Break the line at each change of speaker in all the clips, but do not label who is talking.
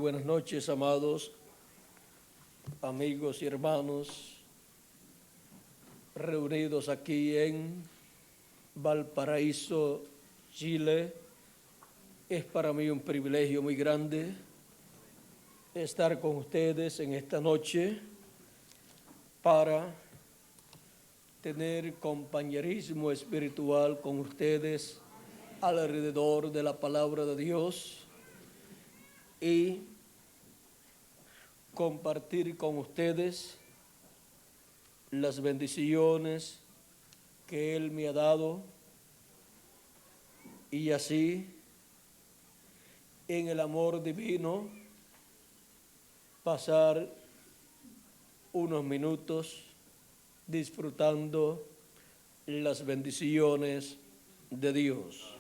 Buenas noches, amados amigos y hermanos reunidos aquí en Valparaíso, Chile. Es para mí un privilegio muy grande estar con ustedes en esta noche para tener compañerismo espiritual con ustedes alrededor de la palabra de Dios y compartir con ustedes las bendiciones que Él me ha dado y así en el amor divino pasar unos minutos disfrutando las bendiciones de Dios.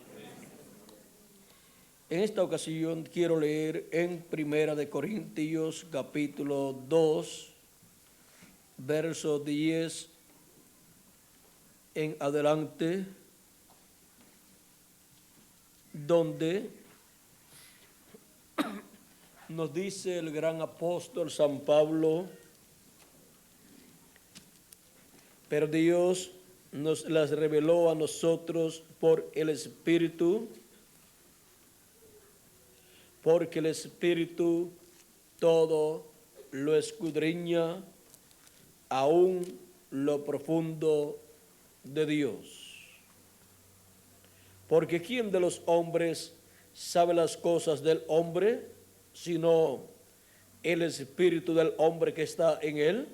En esta ocasión quiero leer en Primera de Corintios capítulo 2, verso 10 en adelante, donde nos dice el gran apóstol San Pablo: pero Dios nos las reveló a nosotros por el Espíritu, porque el Espíritu todo lo escudriña, aún lo profundo de Dios. Porque ¿quién de los hombres sabe las cosas del hombre, sino el Espíritu del hombre que está en él?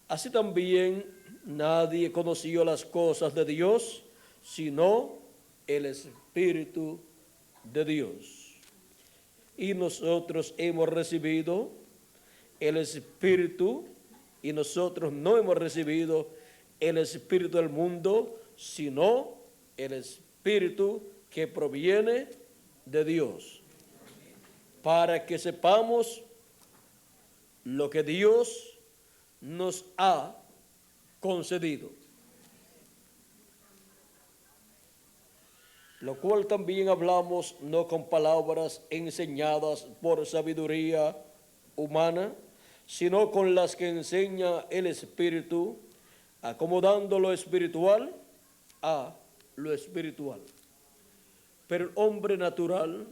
Así también nadie conoció las cosas de Dios, sino el Espíritu de Dios. Y nosotros hemos recibido el Espíritu, y nosotros no hemos recibido el Espíritu del mundo, sino el Espíritu que proviene de Dios, para que sepamos lo que Dios nos ha concedido. Lo cual también hablamos no con palabras enseñadas por sabiduría humana, sino con las que enseña el Espíritu, acomodando lo espiritual a lo espiritual. Pero el hombre natural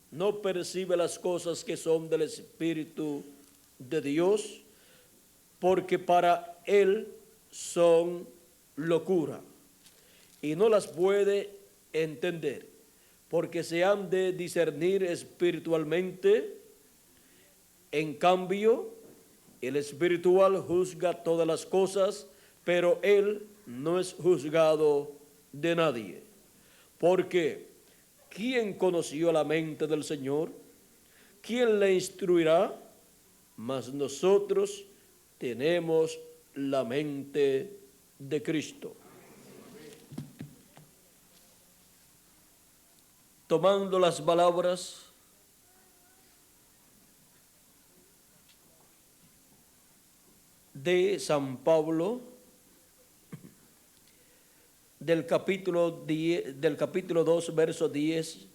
no percibe las cosas que son del Espíritu de Dios, porque para él son locura, y no las puede entender, porque se han de discernir espiritualmente. En cambio, el espiritual juzga todas las cosas, pero él no es juzgado de nadie. Porque ¿quién conoció la mente del Señor? ¿Quién le instruirá? Mas nosotros tenemos la mente de Cristo. Tomando las palabras de San Pablo del capítulo 2, verso 10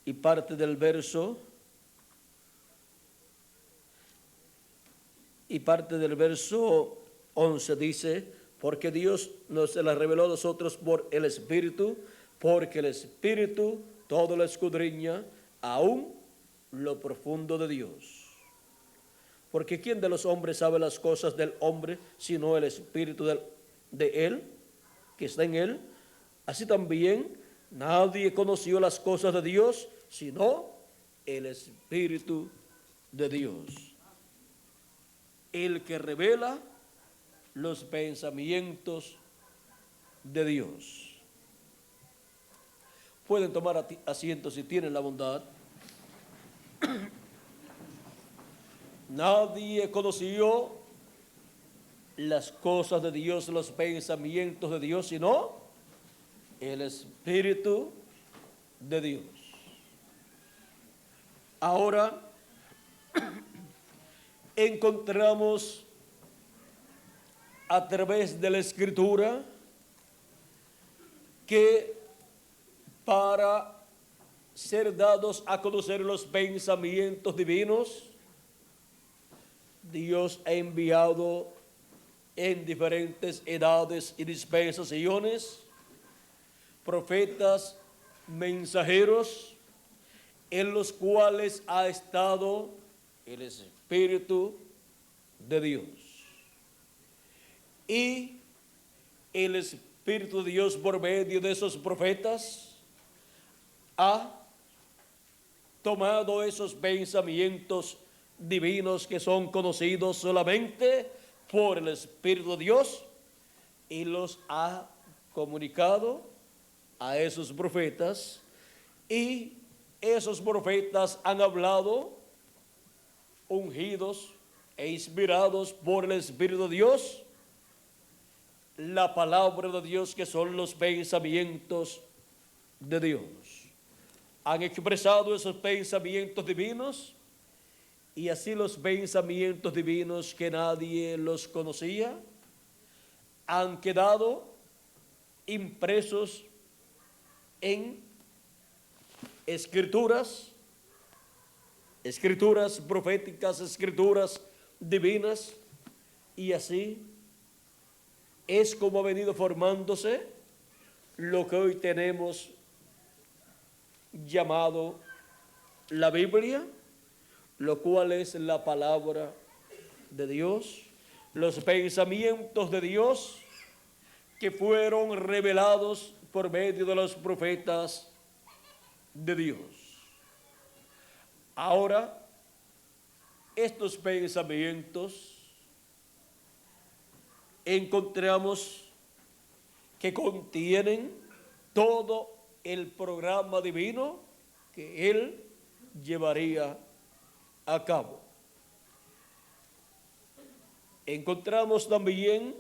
y parte del verso 11, dice: porque Dios nos la reveló a nosotros por el Espíritu, porque el Espíritu todo lo escudriña, aún lo profundo de Dios. Porque ¿quién de los hombres sabe las cosas del hombre, sino el Espíritu de él, que está en él? Así también nadie conoció las cosas de Dios, sino el Espíritu de Dios, el que revela los pensamientos de Dios. Pueden tomar asiento si tienen la bondad. Nadie conoció las cosas de Dios, los pensamientos de Dios, sino el Espíritu de Dios. Ahora encontramos a través de la Escritura que para ser dados a conocer los pensamientos divinos, Dios ha enviado en diferentes edades y dispensaciones profetas, mensajeros, en los cuales ha estado el Espíritu de Dios. Y el Espíritu de Dios, por medio de esos profetas, ha tomado esos pensamientos divinos que son conocidos solamente por el Espíritu de Dios y los ha comunicado a esos profetas, y esos profetas han hablado ungidos e inspirados por el Espíritu de Dios la palabra de Dios, que son los pensamientos de Dios. Han expresado esos pensamientos divinos, y así los pensamientos divinos que nadie los conocía han quedado impresos en escrituras proféticas, escrituras divinas, y así es como ha venido formándose lo que hoy tenemos llamado la Biblia, lo cual es la palabra de Dios, los pensamientos de Dios que fueron revelados por medio de los profetas de Dios. Ahora, estos pensamientos encontramos que contienen todo el programa divino que Él llevaría a cabo. Encontramos también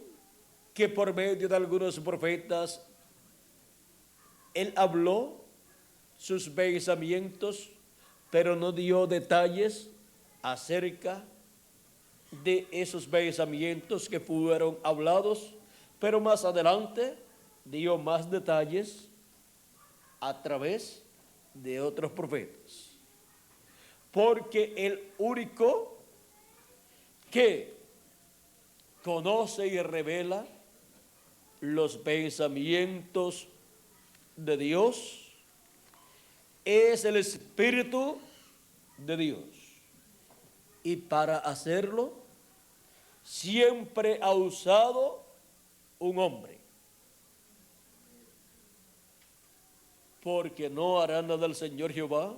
que por medio de algunos profetas Él habló sus pensamientos, pero no dio detalles acerca de esos pensamientos que fueron hablados, pero más adelante dio más detalles a través de otros profetas. Porque el único que conoce y revela los pensamientos de Dios es el Espíritu de Dios. Y para hacerlo, siempre ha usado un hombre. Porque no hará nada el Señor Jehová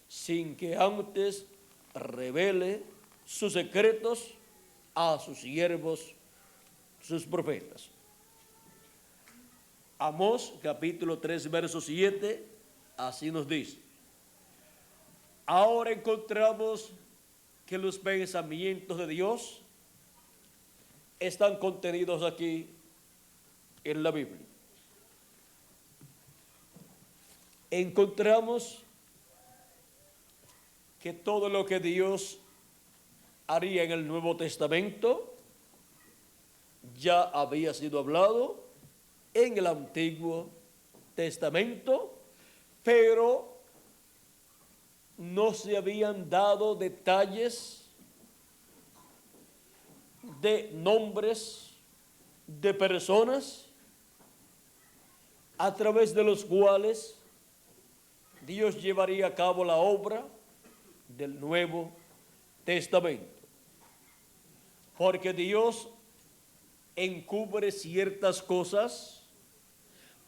sin que antes revele sus secretos a sus siervos, sus profetas. Amós capítulo 3, verso 7, así nos dice: ahora encontramos que los pensamientos de Dios están contenidos aquí en la Biblia. Encontramos que todo lo que Dios haría en el Nuevo Testamento ya había sido hablado en el Antiguo Testamento, pero no se habían dado detalles de nombres de personas a través de los cuales Dios llevaría a cabo la obra del Nuevo Testamento. Porque Dios encubre ciertas cosas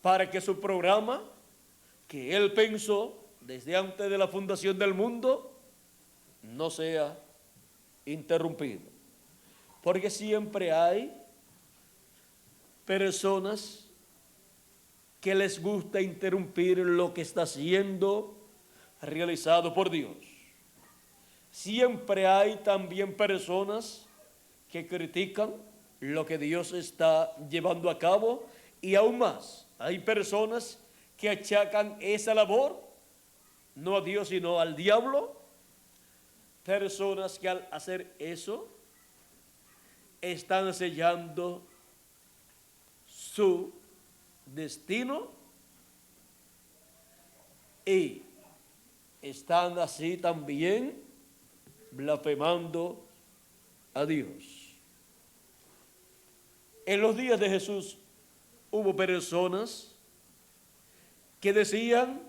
para que su programa, que Él pensó desde antes de la fundación del mundo, no sea interrumpido. Porque siempre hay personas que les gusta interrumpir lo que está siendo realizado por Dios. Siempre hay también personas que critican lo que Dios está llevando a cabo, y aún más, hay personas que achacan esa labor no a Dios sino al diablo. Personas que al hacer eso están sellando su destino y están así también blasfemando a Dios. En los días de Jesús hubo personas que decían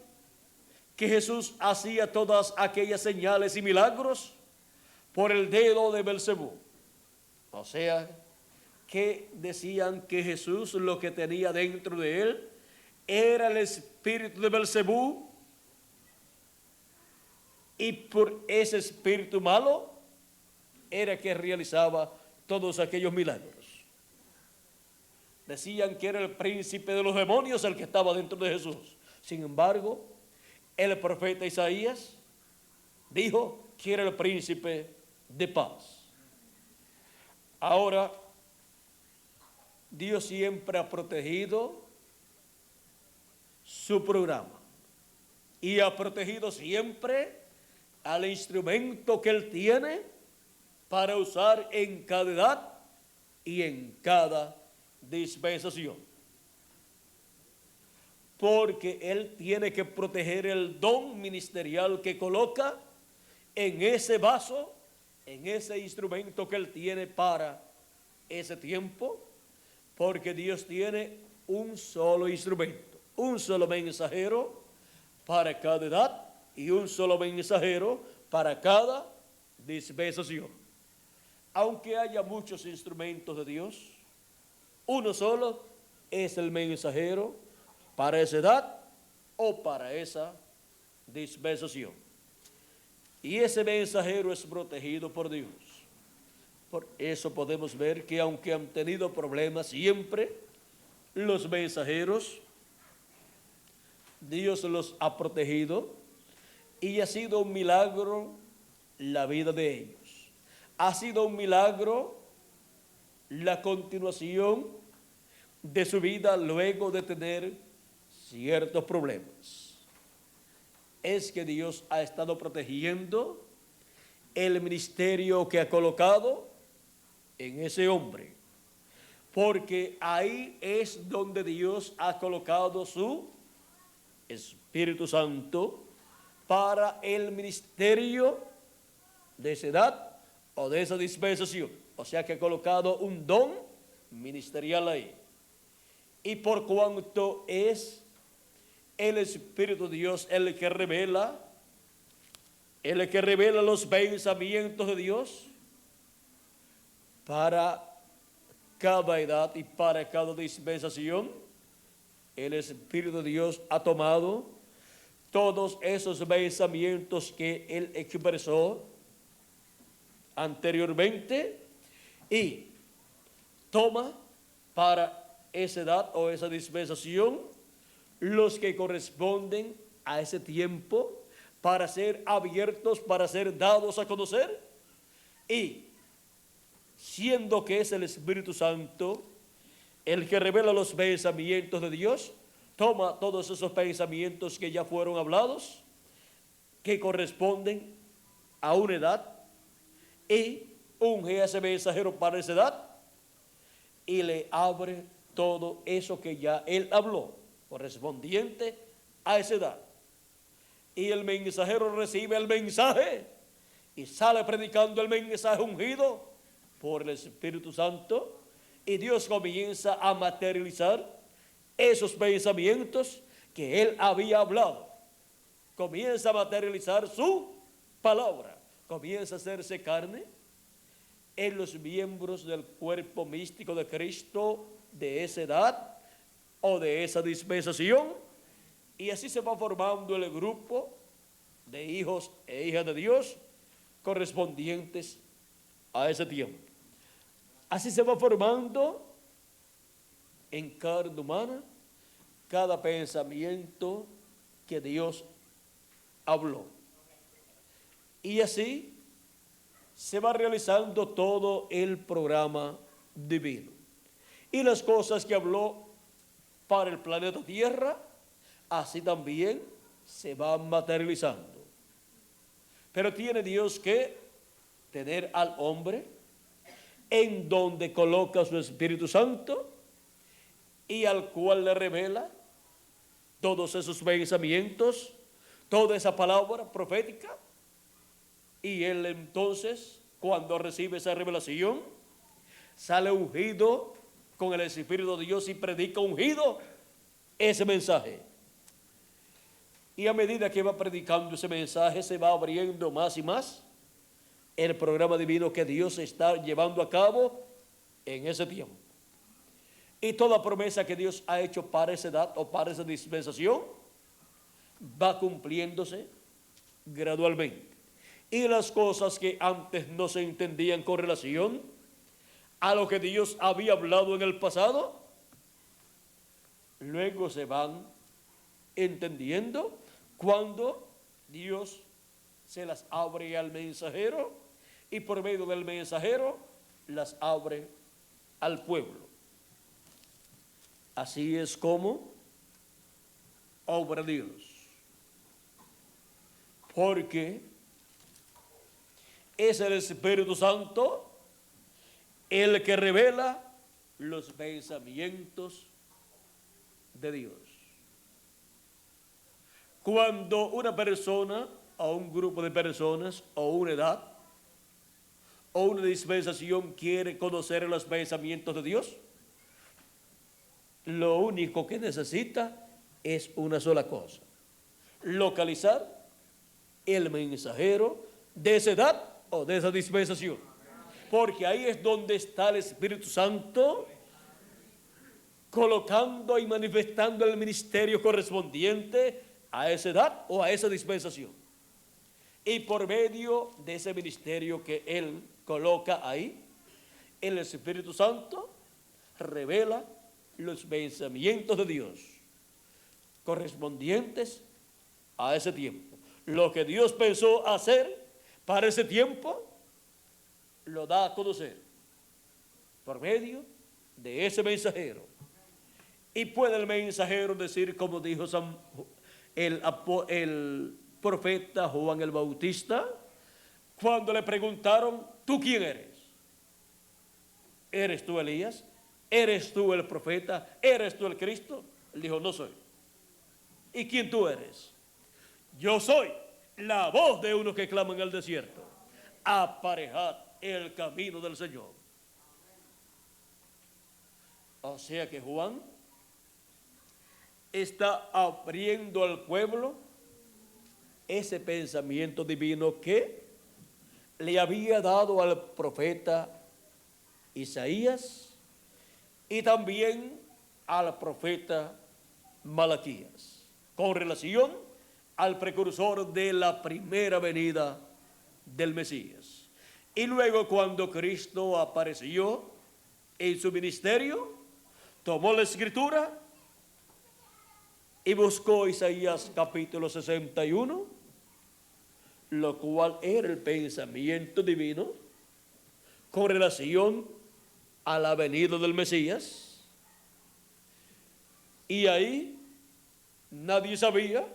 que Jesús hacía todas aquellas señales y milagros por el dedo de Belcebú. O sea, que decían que Jesús lo que tenía dentro de él era el espíritu de Belcebú, y por ese espíritu malo era que realizaba todos aquellos milagros. Decían que era el príncipe de los demonios el que estaba dentro de Jesús. Sin embargo, el profeta Isaías dijo que era el príncipe de paz. Ahora, Dios siempre ha protegido su programa y ha protegido siempre al instrumento que Él tiene para usar en cada edad y en cada dispensación. Porque Él tiene que proteger el don ministerial que coloca en ese vaso, en ese instrumento que Él tiene para ese tiempo, porque Dios tiene un solo instrumento, un solo mensajero para cada edad y un solo mensajero para cada dispensación. Aunque haya muchos instrumentos de Dios, uno solo es el mensajero para esa edad o para esa dispensación. Y ese mensajero es protegido por Dios. Por eso podemos ver que aunque han tenido problemas siempre, los mensajeros, Dios los ha protegido y ha sido un milagro la vida de ellos. Ha sido un milagro la continuación de su vida luego de tener ciertos problemas. Es que Dios ha estado protegiendo el ministerio que ha colocado en ese hombre, porque ahí es donde Dios ha colocado su Espíritu Santo para el ministerio de esa edad o de esa dispensación. O sea que ha colocado un don ministerial ahí. Y por cuanto es el Espíritu de Dios el que revela los pensamientos de Dios para cada edad y para cada dispensación, el Espíritu de Dios ha tomado todos esos pensamientos que Él expresó anteriormente y toma para esa edad o esa dispensación los que corresponden a ese tiempo para ser abiertos, para ser dados a conocer, y siendo que es el Espíritu Santo el que revela los pensamientos de Dios, toma todos esos pensamientos que ya fueron hablados, que corresponden a una edad, y unge a ese mensajero para esa edad, y le abre todo eso que ya él habló, correspondiente a esa edad. Y el mensajero recibe el mensaje y sale predicando el mensaje ungido por el Espíritu Santo, y Dios comienza a materializar esos pensamientos que él había hablado. Comienza a materializar su palabra, comienza a hacerse carne en los miembros del cuerpo místico de Cristo de esa edad o de esa dispensación, y así se va formando el grupo de hijos e hijas de Dios correspondientes a ese tiempo. Así se va formando en carne humana cada pensamiento que Dios habló. Y así se va realizando todo el programa divino. Y las cosas que habló para el planeta Tierra, así también se van materializando. Pero tiene Dios que tener al hombre en donde coloca su Espíritu Santo y al cual le revela todos esos pensamientos toda esa palabra profética, y él entonces, cuando recibe esa revelación, sale ungido con el Espíritu de Dios y predica ungido ese mensaje. Y a medida que va predicando ese mensaje, se va abriendo más y más el programa divino que Dios está llevando a cabo en ese tiempo. Y toda promesa que Dios ha hecho para esa edad o para esa dispensación va cumpliéndose gradualmente. Y las cosas que antes no se entendían con relación a lo que Dios había hablado en el pasado, luego se van entendiendo cuando Dios se las abre al mensajero y por medio del mensajero las abre al pueblo. Así es como obra Dios. Porque es el Espíritu Santo el que revela los pensamientos de Dios. Cuando una persona o un grupo de personas o una edad o una dispensación quiere conocer los pensamientos de Dios, lo único que necesita es una sola cosa: localizar el mensajero de esa edad o de esa dispensación, porque ahí es donde está el Espíritu Santo colocando y manifestando el ministerio correspondiente a esa edad o a esa dispensación. Y por medio de ese ministerio que Él coloca ahí, el Espíritu Santo revela los pensamientos de Dios correspondientes a ese tiempo. Lo que Dios pensó hacer para ese tiempo, lo da a conocer por medio de ese mensajero. Y puede el mensajero decir, como dijo el profeta Juan el Bautista, cuando le preguntaron: ¿tú quién eres? ¿Eres tú Elías? ¿Eres tú el profeta? ¿Eres tú el Cristo? Él dijo: no soy. ¿Y quién tú eres? Yo soy la voz de uno que clama en el desierto: aparejad el camino del Señor. O sea que Juan está abriendo al pueblo ese pensamiento divino que le había dado al profeta Isaías y también al profeta Malaquías, con relación al precursor de la primera venida del Mesías. Y luego, cuando Cristo apareció en su ministerio, tomó la escritura y buscó Isaías capítulo 61, lo cual era el pensamiento divino con relación a la venida del Mesías. Y ahí nadie sabía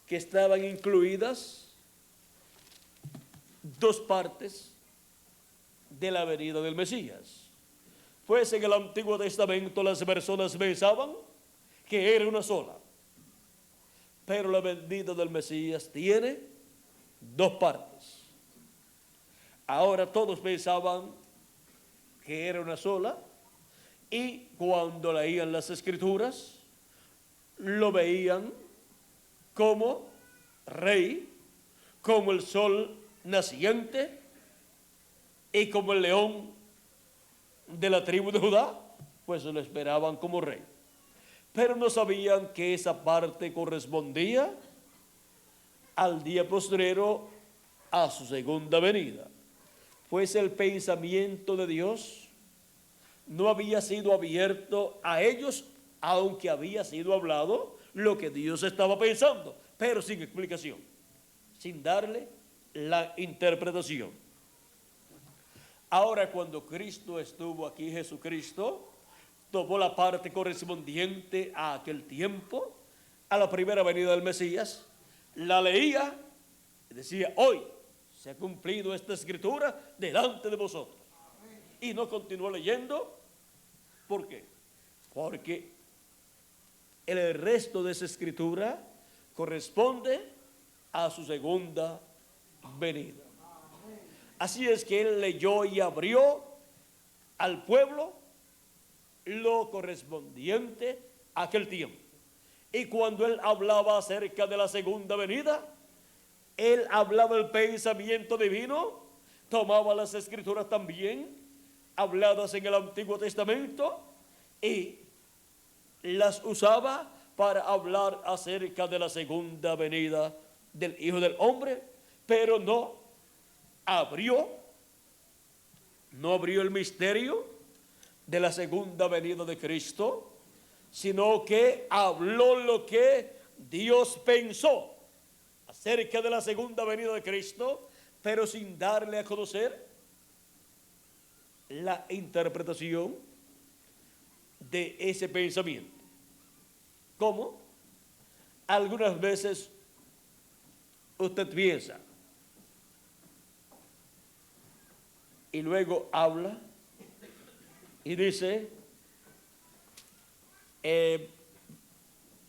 que estaban incluidas dos partes de la venida del Mesías. Pues en el Antiguo Testamento las personas pensaban que era una sola, pero la venida del Mesías tiene dos partes. Ahora todos pensaban que era una sola, y cuando leían las Escrituras lo veían como rey, como el sol naciente y como el león de la tribu de Judá, pues lo esperaban como rey. Pero no sabían que esa parte correspondía al día postrero a su segunda venida. Pues el pensamiento de Dios no había sido abierto a ellos, aunque había sido hablado lo que Dios estaba pensando, pero sin explicación, sin darle la interpretación. Ahora, cuando Cristo estuvo aquí, Jesucristo tomó la parte correspondiente a aquel tiempo, a la primera venida del Mesías, la leía y decía: hoy se ha cumplido esta escritura delante de vosotros. Y no continuó leyendo. ¿Por qué? Porque el resto de esa escritura corresponde a su segunda venida. Así es que él leyó y abrió al pueblo lo correspondiente a aquel tiempo. Y cuando él hablaba acerca de la segunda venida, él hablaba el pensamiento divino, tomaba las escrituras también, habladas en el Antiguo Testamento, y las usaba para hablar acerca de la segunda venida del Hijo del Hombre, pero no abrió el misterio de la segunda venida de Cristo, sino que habló lo que Dios pensó acerca de la segunda venida de Cristo, pero sin darle a conocer la interpretación de ese pensamiento. ¿Cómo? Algunas veces usted piensa y luego habla y dice,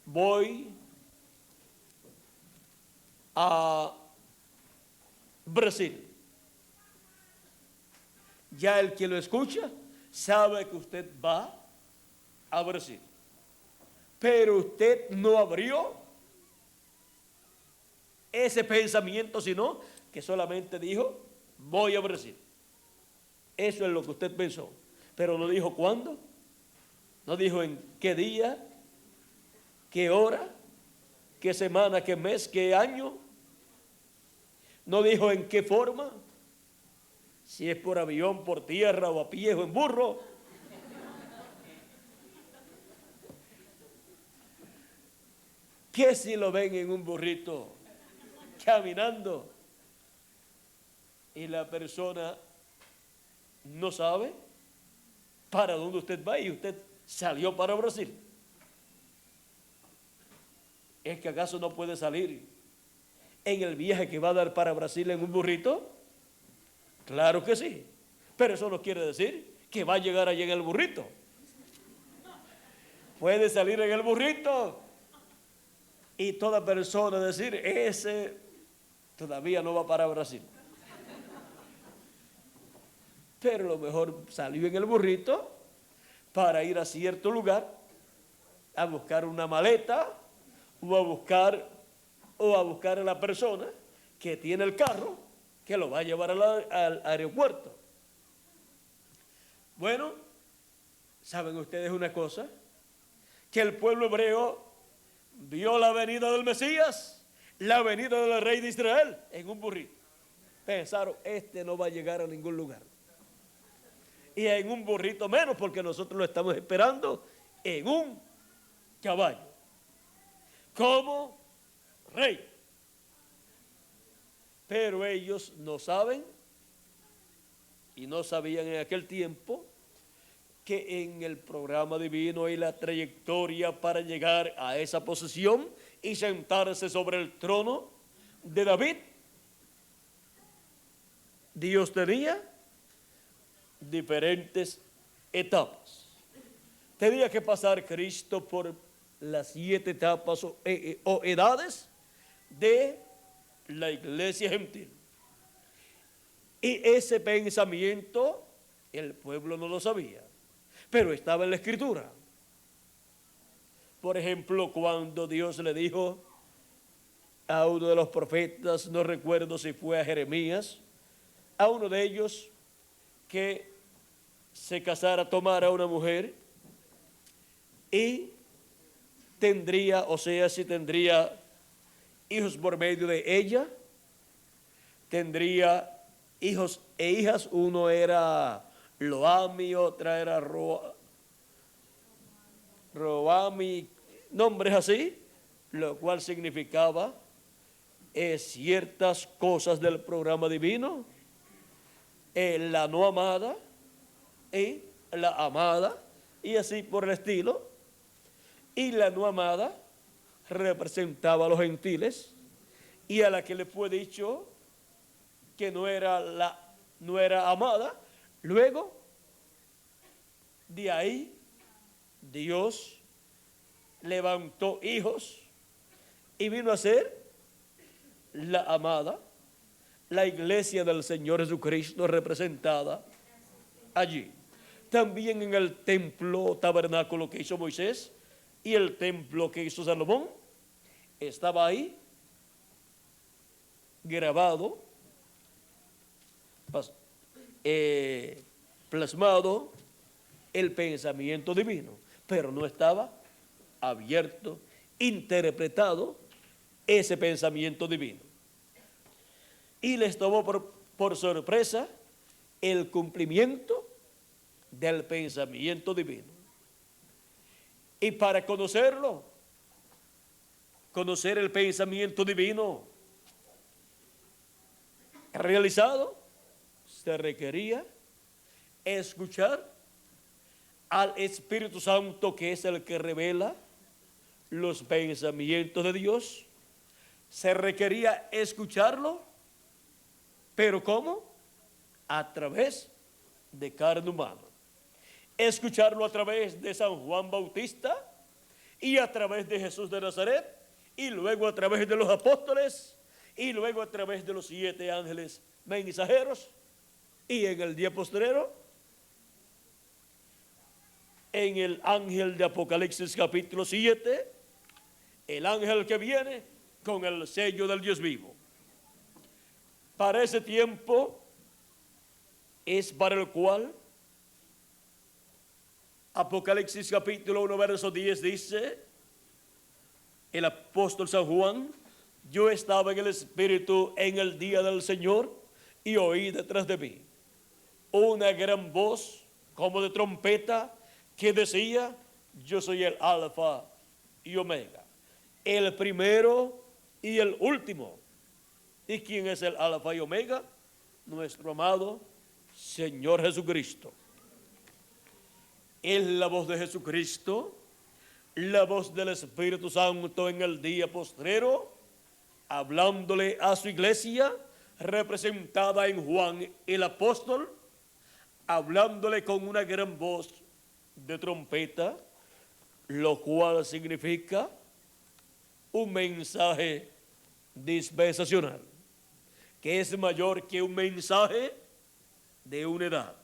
voy a Brasil. Ya el que lo escucha sabe que usted va a Brasil, pero usted no abrió ese pensamiento, sino que solamente dijo, voy a Brasil. Eso es lo que usted pensó, pero no dijo cuándo, no dijo en qué día, qué hora, qué semana, qué mes, qué año, no dijo en qué forma, si es por avión, por tierra o a pie o en burro. ¿Qué si lo ven en un burrito caminando y la persona no sabe para dónde usted va y usted salió para Brasil? ¿Es que acaso no puede salir en el viaje que va a dar para Brasil en un burrito? Claro que sí, pero eso no quiere decir que va a llegar allí en el burrito. Puede salir en el burrito y toda persona decir, ese todavía no va para Brasil. Pero a lo mejor salió en el burrito para ir a cierto lugar, a buscar una maleta o a buscar a la persona que tiene el carro que lo va a llevar al aeropuerto. Bueno, ¿saben ustedes una cosa? Que el pueblo hebreo vio la venida del Mesías, la venida del rey de Israel en un burrito. Pensaron, este no va a llegar a ningún lugar. Y en un burrito menos, porque nosotros lo estamos esperando en un caballo, como rey. Pero ellos no saben y no sabían en aquel tiempo que en el programa divino y la trayectoria para llegar a esa posición y sentarse sobre el trono de David, Dios tenía diferentes etapas. Tenía que pasar Cristo por las 7 etapas o edades de la iglesia gentil. Y ese pensamiento el pueblo no lo sabía, pero estaba en la escritura. Por ejemplo, cuando Dios le dijo a uno de los profetas, no recuerdo si fue a Jeremías, a uno de ellos, que se casara, tomara una mujer y tendría, o sea, si tendría hijos por medio de ella, tendría hijos e hijas. Uno era Loami, otra era Roami, nombres así, lo cual significaba ciertas cosas del programa divino, la no amada y la amada, y así por el estilo. Y la no amada representaba a los gentiles, y a la que le fue dicho que no era amada, luego de ahí Dios levantó hijos y vino a ser la amada, la iglesia del Señor Jesucristo representada allí. También en el templo tabernáculo que hizo Moisés y el templo que hizo Salomón, estaba ahí grabado, plasmado el pensamiento divino, pero no estaba abierto, interpretado ese pensamiento divino. Y les tomó por sorpresa el cumplimiento del pensamiento divino. Y para conocerlo, conocer el pensamiento divino realizado, se requería escuchar al Espíritu Santo, que es el que revela los pensamientos de Dios. Se requería escucharlo, pero ¿cómo? A través de carne humana. Escucharlo a través de San Juan Bautista y a través de Jesús de Nazaret, y luego a través de los apóstoles, y luego a través de los 7 ángeles mensajeros, y en el día postrero, en el ángel de Apocalipsis capítulo 7, el ángel que viene con el sello del Dios vivo. Para ese tiempo es para el cual Apocalipsis capítulo 1 verso 10 dice el apóstol San Juan: yo estaba en el Espíritu en el día del Señor y oí detrás de mí una gran voz como de trompeta que decía: yo soy el Alfa y Omega, el primero y el último. ¿Y quién es el Alfa y Omega? Nuestro amado Señor Jesucristo. Es la voz de Jesucristo, la voz del Espíritu Santo en el día postrero, hablándole a su iglesia, representada en Juan el apóstol, hablándole con una gran voz de trompeta, lo cual significa un mensaje dispensacional, que es mayor que un mensaje de una edad.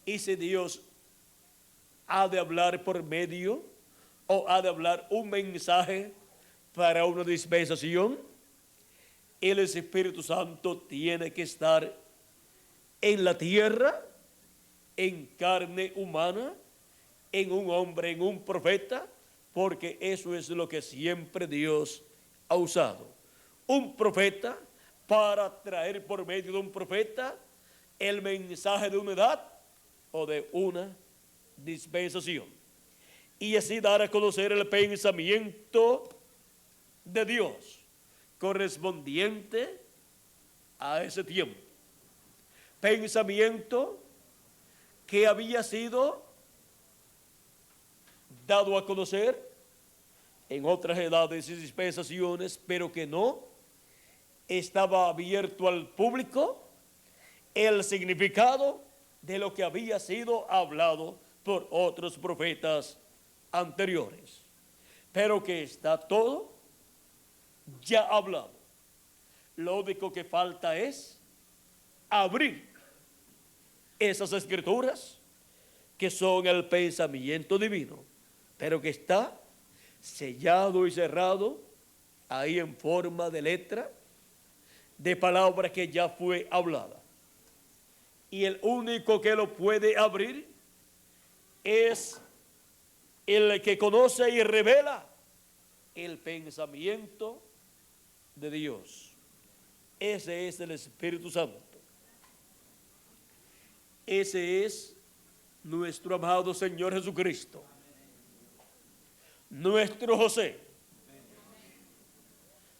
Y si Dios ha de hablar por medio o ha de hablar un mensaje para una dispensación, el Espíritu Santo tiene que estar en la tierra, en carne humana, en un hombre, en un profeta, porque eso es lo que siempre Dios ha usado. Un profeta para traer por medio de un profeta el mensaje de una edad o de una dispensación, y así dar a conocer el pensamiento de Dios correspondiente a ese tiempo. Pensamiento que había sido dado a conocer en otras edades y dispensaciones, pero que no estaba abierto al público el significado de lo que había sido hablado por otros profetas anteriores, pero que está todo ya hablado. Lo único que falta es abrir esas escrituras que son el pensamiento divino, pero que está sellado y cerrado ahí en forma de letra, de palabra que ya fue hablada. Y el único que lo puede abrir es el que conoce y revela el pensamiento de Dios. Ese es el Espíritu Santo. Ese es nuestro amado Señor Jesucristo, nuestro José,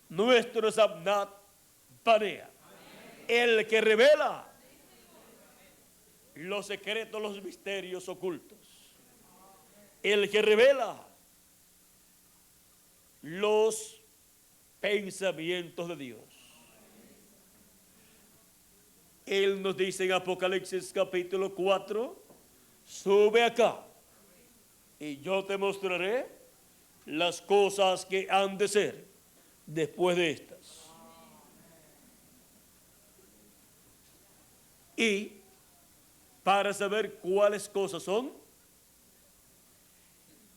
nuestro Sabnat Panea, el que revela los secretos, los misterios ocultos, el que revela los pensamientos de Dios. Él nos dice en Apocalipsis capítulo 4, sube acá y yo te mostraré las cosas que han de ser después de estas. Y para saber cuáles cosas son,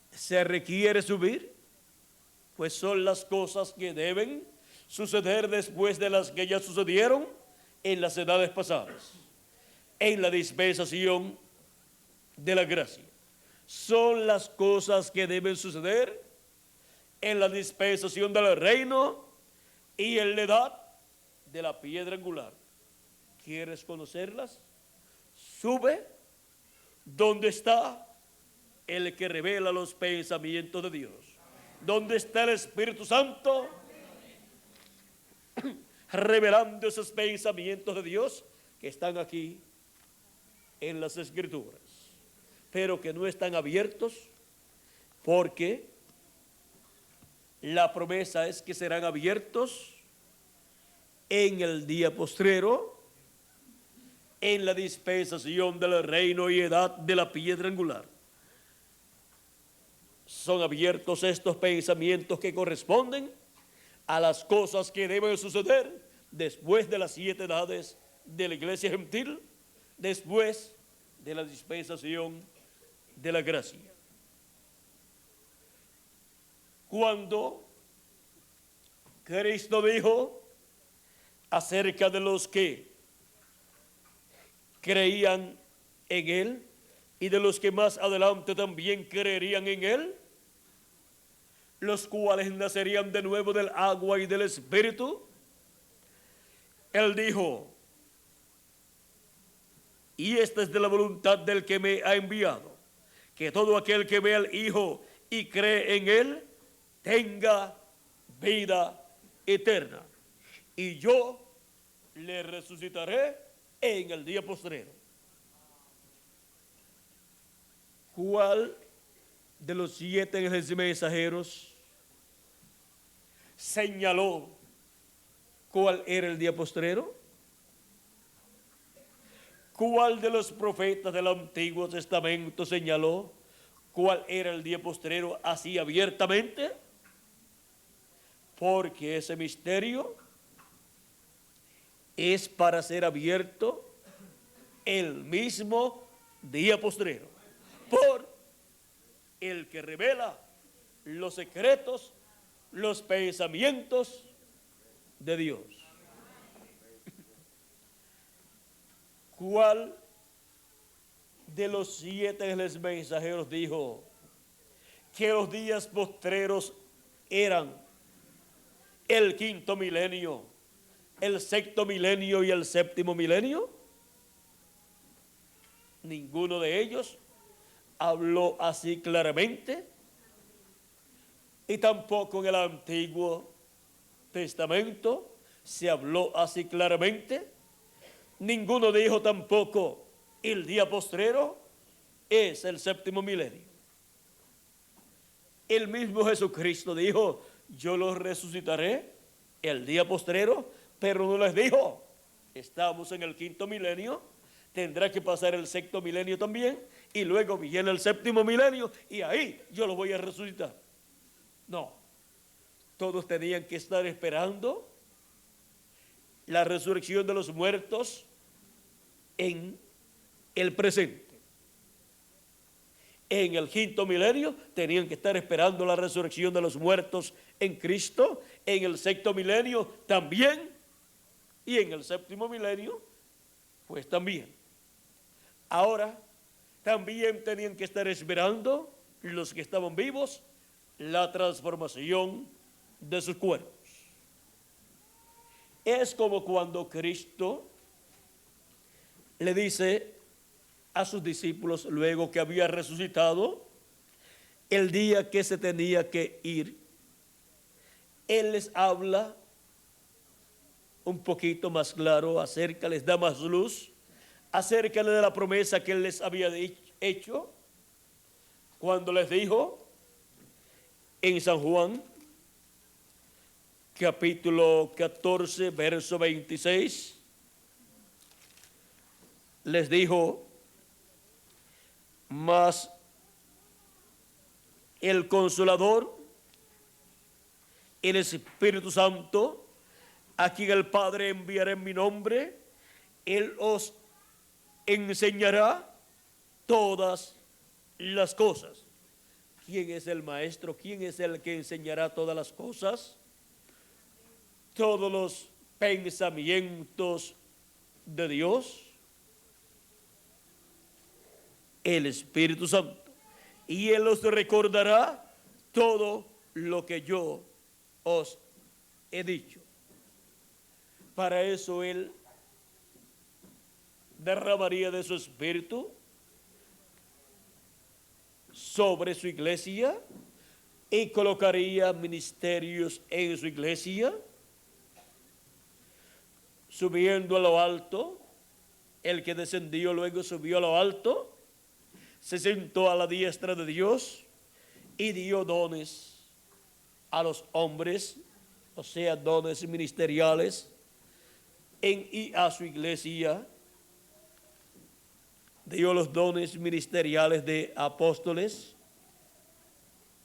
se requiere subir, pues son las cosas que deben suceder después de las que ya sucedieron en las edades pasadas, en la dispensación de la gracia. Son las cosas que deben suceder en la dispensación del reino y en la edad de la piedra angular. ¿Quieres conocerlas? Sube donde está el que revela los pensamientos de Dios. ¿Dónde está el Espíritu Santo? Revelando esos pensamientos de Dios que están aquí en las Escrituras, pero que no están abiertos, porque la promesa es que serán abiertos en el día postrero, en la dispensación del reino y edad de la piedra angular. Son abiertos estos pensamientos que corresponden a las cosas que deben suceder después de las 7 edades de la iglesia gentil, después de la dispensación de la gracia. Cuando Cristo dijo acerca de los que creían en Él y de los que más adelante también creerían en Él, los cuales nacerían de nuevo del agua y del Espíritu, Él dijo: y esta es de la voluntad del que me ha enviado, que todo aquel que ve al Hijo y cree en Él tenga vida eterna, y yo le resucitaré en el día postrero. ¿Cuál de los 7 ángeles mensajeros señaló cuál era el día postrero? ¿Cuál de los profetas del Antiguo Testamento señaló cuál era el día postrero así abiertamente? Porque ese misterio es para ser abierto el mismo día postrero por el que revela los secretos, los pensamientos de Dios. ¿Cuál de los 7 ángeles mensajeros dijo que los días postreros eran el 5.º milenio, el 6.º milenio y el 7.º milenio? Ninguno de ellos habló así claramente, y tampoco en el Antiguo Testamento se habló así claramente. Ninguno dijo tampoco: el día postrero es el 7.º milenio. El mismo Jesucristo dijo: yo los resucitaré el día postrero, pero no les dijo: estamos en el 5.º milenio, tendrá que pasar el 6.º milenio también, y luego viene el 7.º milenio, y ahí yo los voy a resucitar. No, todos tenían que estar esperando la resurrección de los muertos en el presente. En el 5.º milenio tenían que estar esperando la resurrección de los muertos en Cristo, en el 6.º milenio también, y en el 7.º milenio pues también. Ahora también tenían que estar esperando los que estaban vivos la transformación de sus cuerpos. Es como cuando Cristo le dice a sus discípulos, luego que había resucitado, el día que se tenía que ir, Él les habla un poquito más claro acerca, les da más luz acerca de la promesa que Él les había hecho, cuando les dijo en San Juan, capítulo 14, verso 26, les dijo: mas el Consolador, el Espíritu Santo, a quien el Padre enviará en mi nombre, Él os enseñará todas las cosas. ¿Quién es el maestro? ¿Quién es el que enseñará todas las cosas? Todos los pensamientos de Dios, el Espíritu Santo. Y Él os recordará todo lo que yo os he dicho. Para eso Él derramaría de su Espíritu sobre su iglesia y colocaría ministerios en su iglesia, subiendo a lo alto. El que descendió luego subió a lo alto, se sentó a la diestra de Dios y dio dones a los hombres, o sea, dones ministeriales y a su iglesia. Dio los dones ministeriales de apóstoles,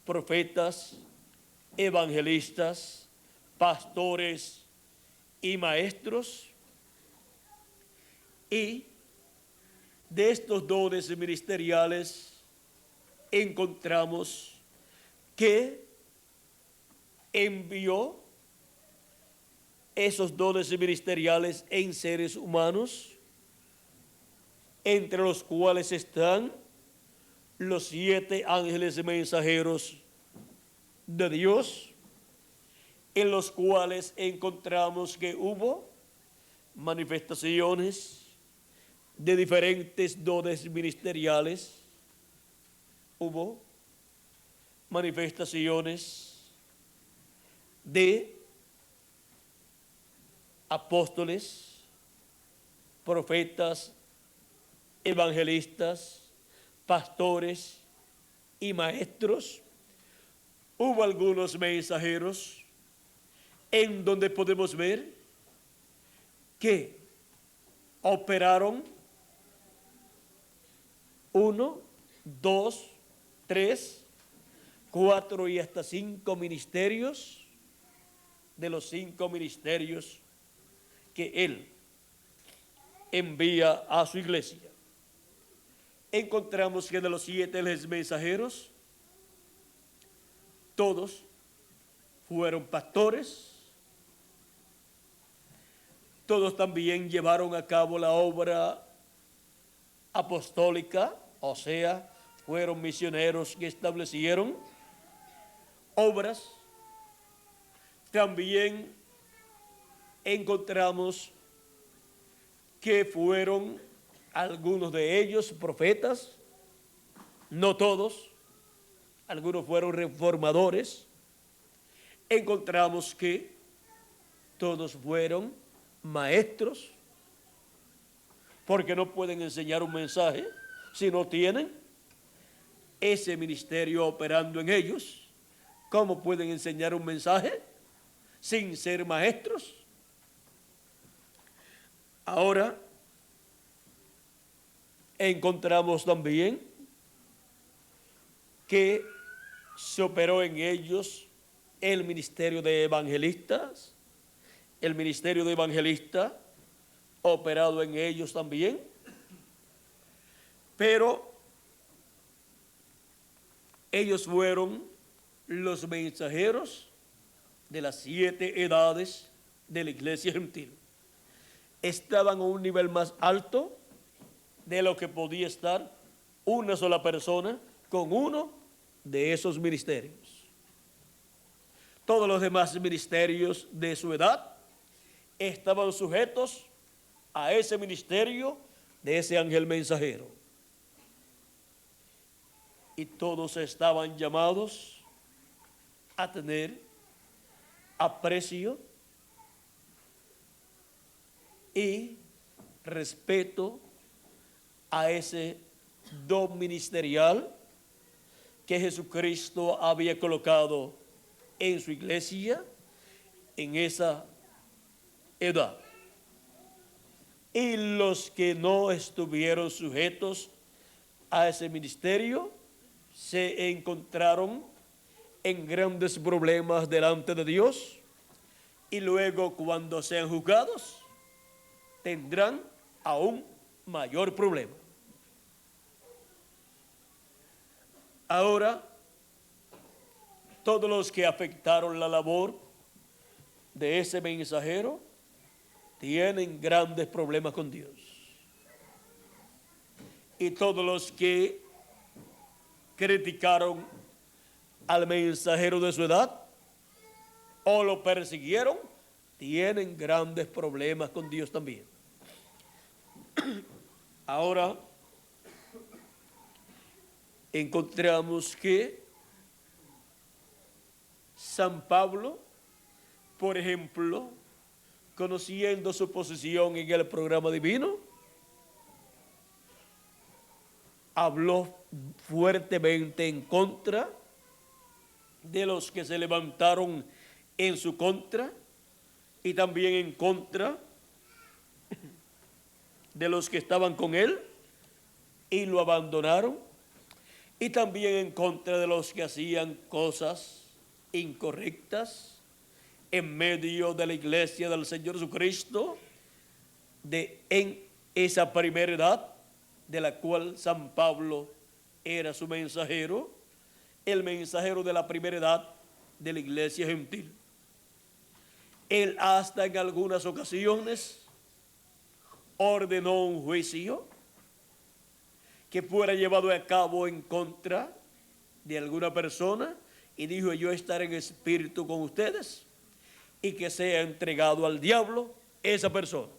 profetas, evangelistas, pastores y maestros. Y de estos dones ministeriales encontramos que envió esos dones ministeriales en seres humanos, entre los cuales están los 7 ángeles mensajeros de Dios, en los cuales encontramos que hubo manifestaciones de diferentes dones ministeriales, hubo manifestaciones de apóstoles, profetas, evangelistas, pastores y maestros. Hubo algunos mensajeros en donde podemos ver que operaron 1, 2, 3, 4 y hasta 5 ministerios. De los 5 ministerios que Él envía a su iglesia, encontramos que de los 7 mensajeros, todos fueron pastores, todos también llevaron a cabo la obra apostólica, o sea, fueron misioneros que establecieron obras. También encontramos que fueron algunos de ellos profetas, no todos, algunos fueron reformadores. Encontramos que todos fueron maestros, porque no pueden enseñar un mensaje si no tienen ese ministerio operando en ellos. ¿Cómo pueden enseñar un mensaje sin ser maestros? Ahora encontramos también que se operó en ellos el ministerio de evangelistas, el ministerio de evangelista operado en ellos también, pero ellos fueron los mensajeros de las 7 edades de la iglesia gentil. Estaban a un nivel más alto de lo que podía estar una sola persona con uno de esos ministerios. Todos los demás ministerios de su edad estaban sujetos a ese ministerio de ese ángel mensajero. Y todos estaban llamados a tener aprecio y respeto a ese don ministerial que Jesucristo había colocado en su iglesia en esa edad. Y los que no estuvieron sujetos a ese ministerio se encontraron en grandes problemas delante de Dios, y luego cuando sean juzgados tendrán aún mayor problema. Ahora, todos los que afectaron la labor de ese mensajero tienen grandes problemas con Dios. Y todos los que criticaron al mensajero de su edad o lo persiguieron, tienen grandes problemas con Dios también. Ahora encontramos que San Pablo, por ejemplo, conociendo su posición en el programa divino, habló fuertemente en contra de los que se levantaron en su contra y también en contra de los que estaban con él y lo abandonaron, y también en contra de los que hacían cosas incorrectas en medio de la iglesia del Señor Jesucristo en esa primera edad de la cual San Pablo era su mensajero, el mensajero de la primera edad de la iglesia gentil. Él hasta en algunas ocasiones ordenó un juicio que fuera llevado a cabo en contra de alguna persona y dijo: yo estaré en espíritu con ustedes, y que sea entregado al diablo esa persona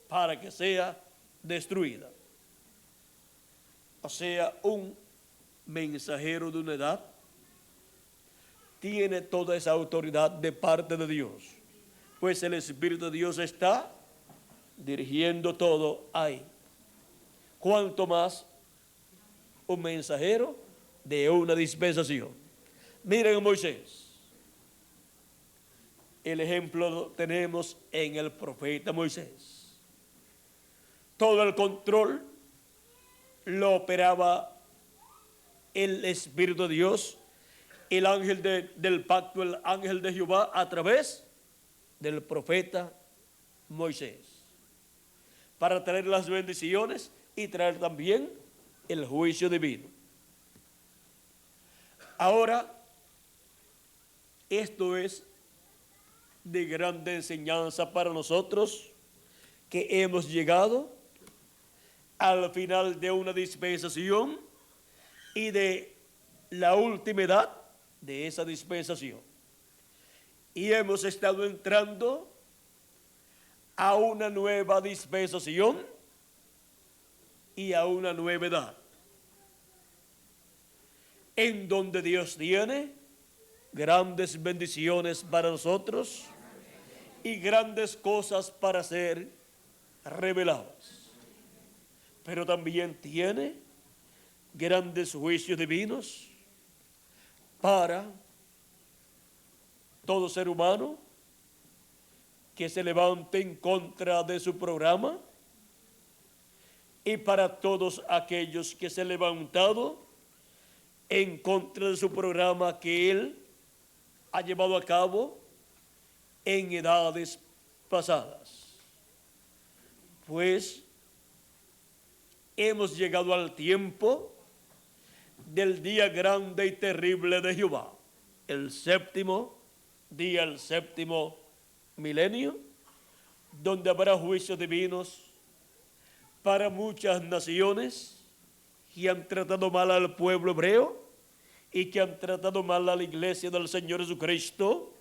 para que sea destruida. O sea, un mensajero de una edad tiene toda esa autoridad de parte de Dios, pues el Espíritu de Dios está dirigiendo todo ahí. Cuanto más un mensajero de una dispensación. Miren a Moisés. El ejemplo lo tenemos en el profeta Moisés. Todo el control lo operaba el Espíritu de Dios, el ángel del pacto, el ángel de Jehová, a través del profeta Moisés, para traer las bendiciones y traer también el juicio divino. Ahora, esto es de grande enseñanza para nosotros, que hemos llegado al final de una dispensación y de la última edad de esa dispensación. Y hemos estado entrando a una nueva dispensación y a una nueva edad, en donde Dios tiene grandes bendiciones para nosotros y grandes cosas para ser reveladas. Pero también tiene grandes juicios divinos para todo ser humano que se levante en contra de su programa, y para todos aquellos que se han levantado en contra de su programa que él ha llevado a cabo en edades pasadas. Pues hemos llegado al tiempo del día grande y terrible de Jehová, el séptimo día, el séptimo milenio, donde habrá juicios divinos para muchas naciones que han tratado mal al pueblo hebreo y que han tratado mal a la iglesia del Señor Jesucristo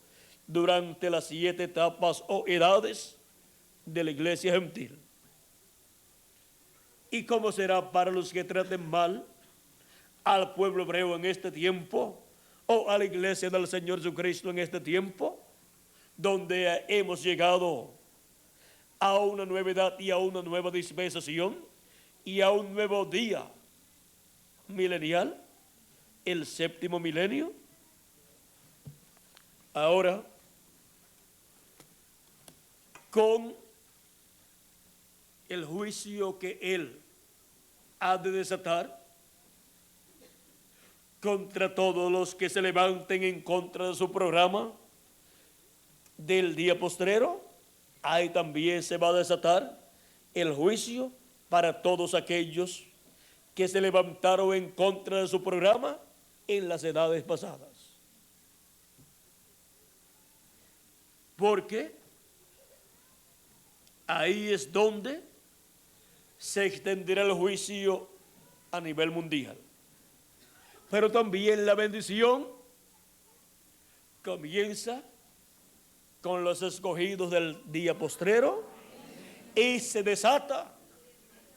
durante las 7 etapas o edades de la iglesia gentil. ¿Y cómo será para los que traten mal al pueblo hebreo en este tiempo, o a la iglesia del Señor Jesucristo en este tiempo, donde hemos llegado a una nueva edad y a una nueva dispensación y a un nuevo día milenial, el séptimo milenio? Ahora, con el juicio que él ha de desatar contra todos los que se levanten en contra de su programa del día postrero, ahí también se va a desatar el juicio para todos aquellos que se levantaron en contra de su programa en las edades pasadas. Porque ahí es donde se extenderá el juicio a nivel mundial. Pero también la bendición comienza con los escogidos del día postrero y se desata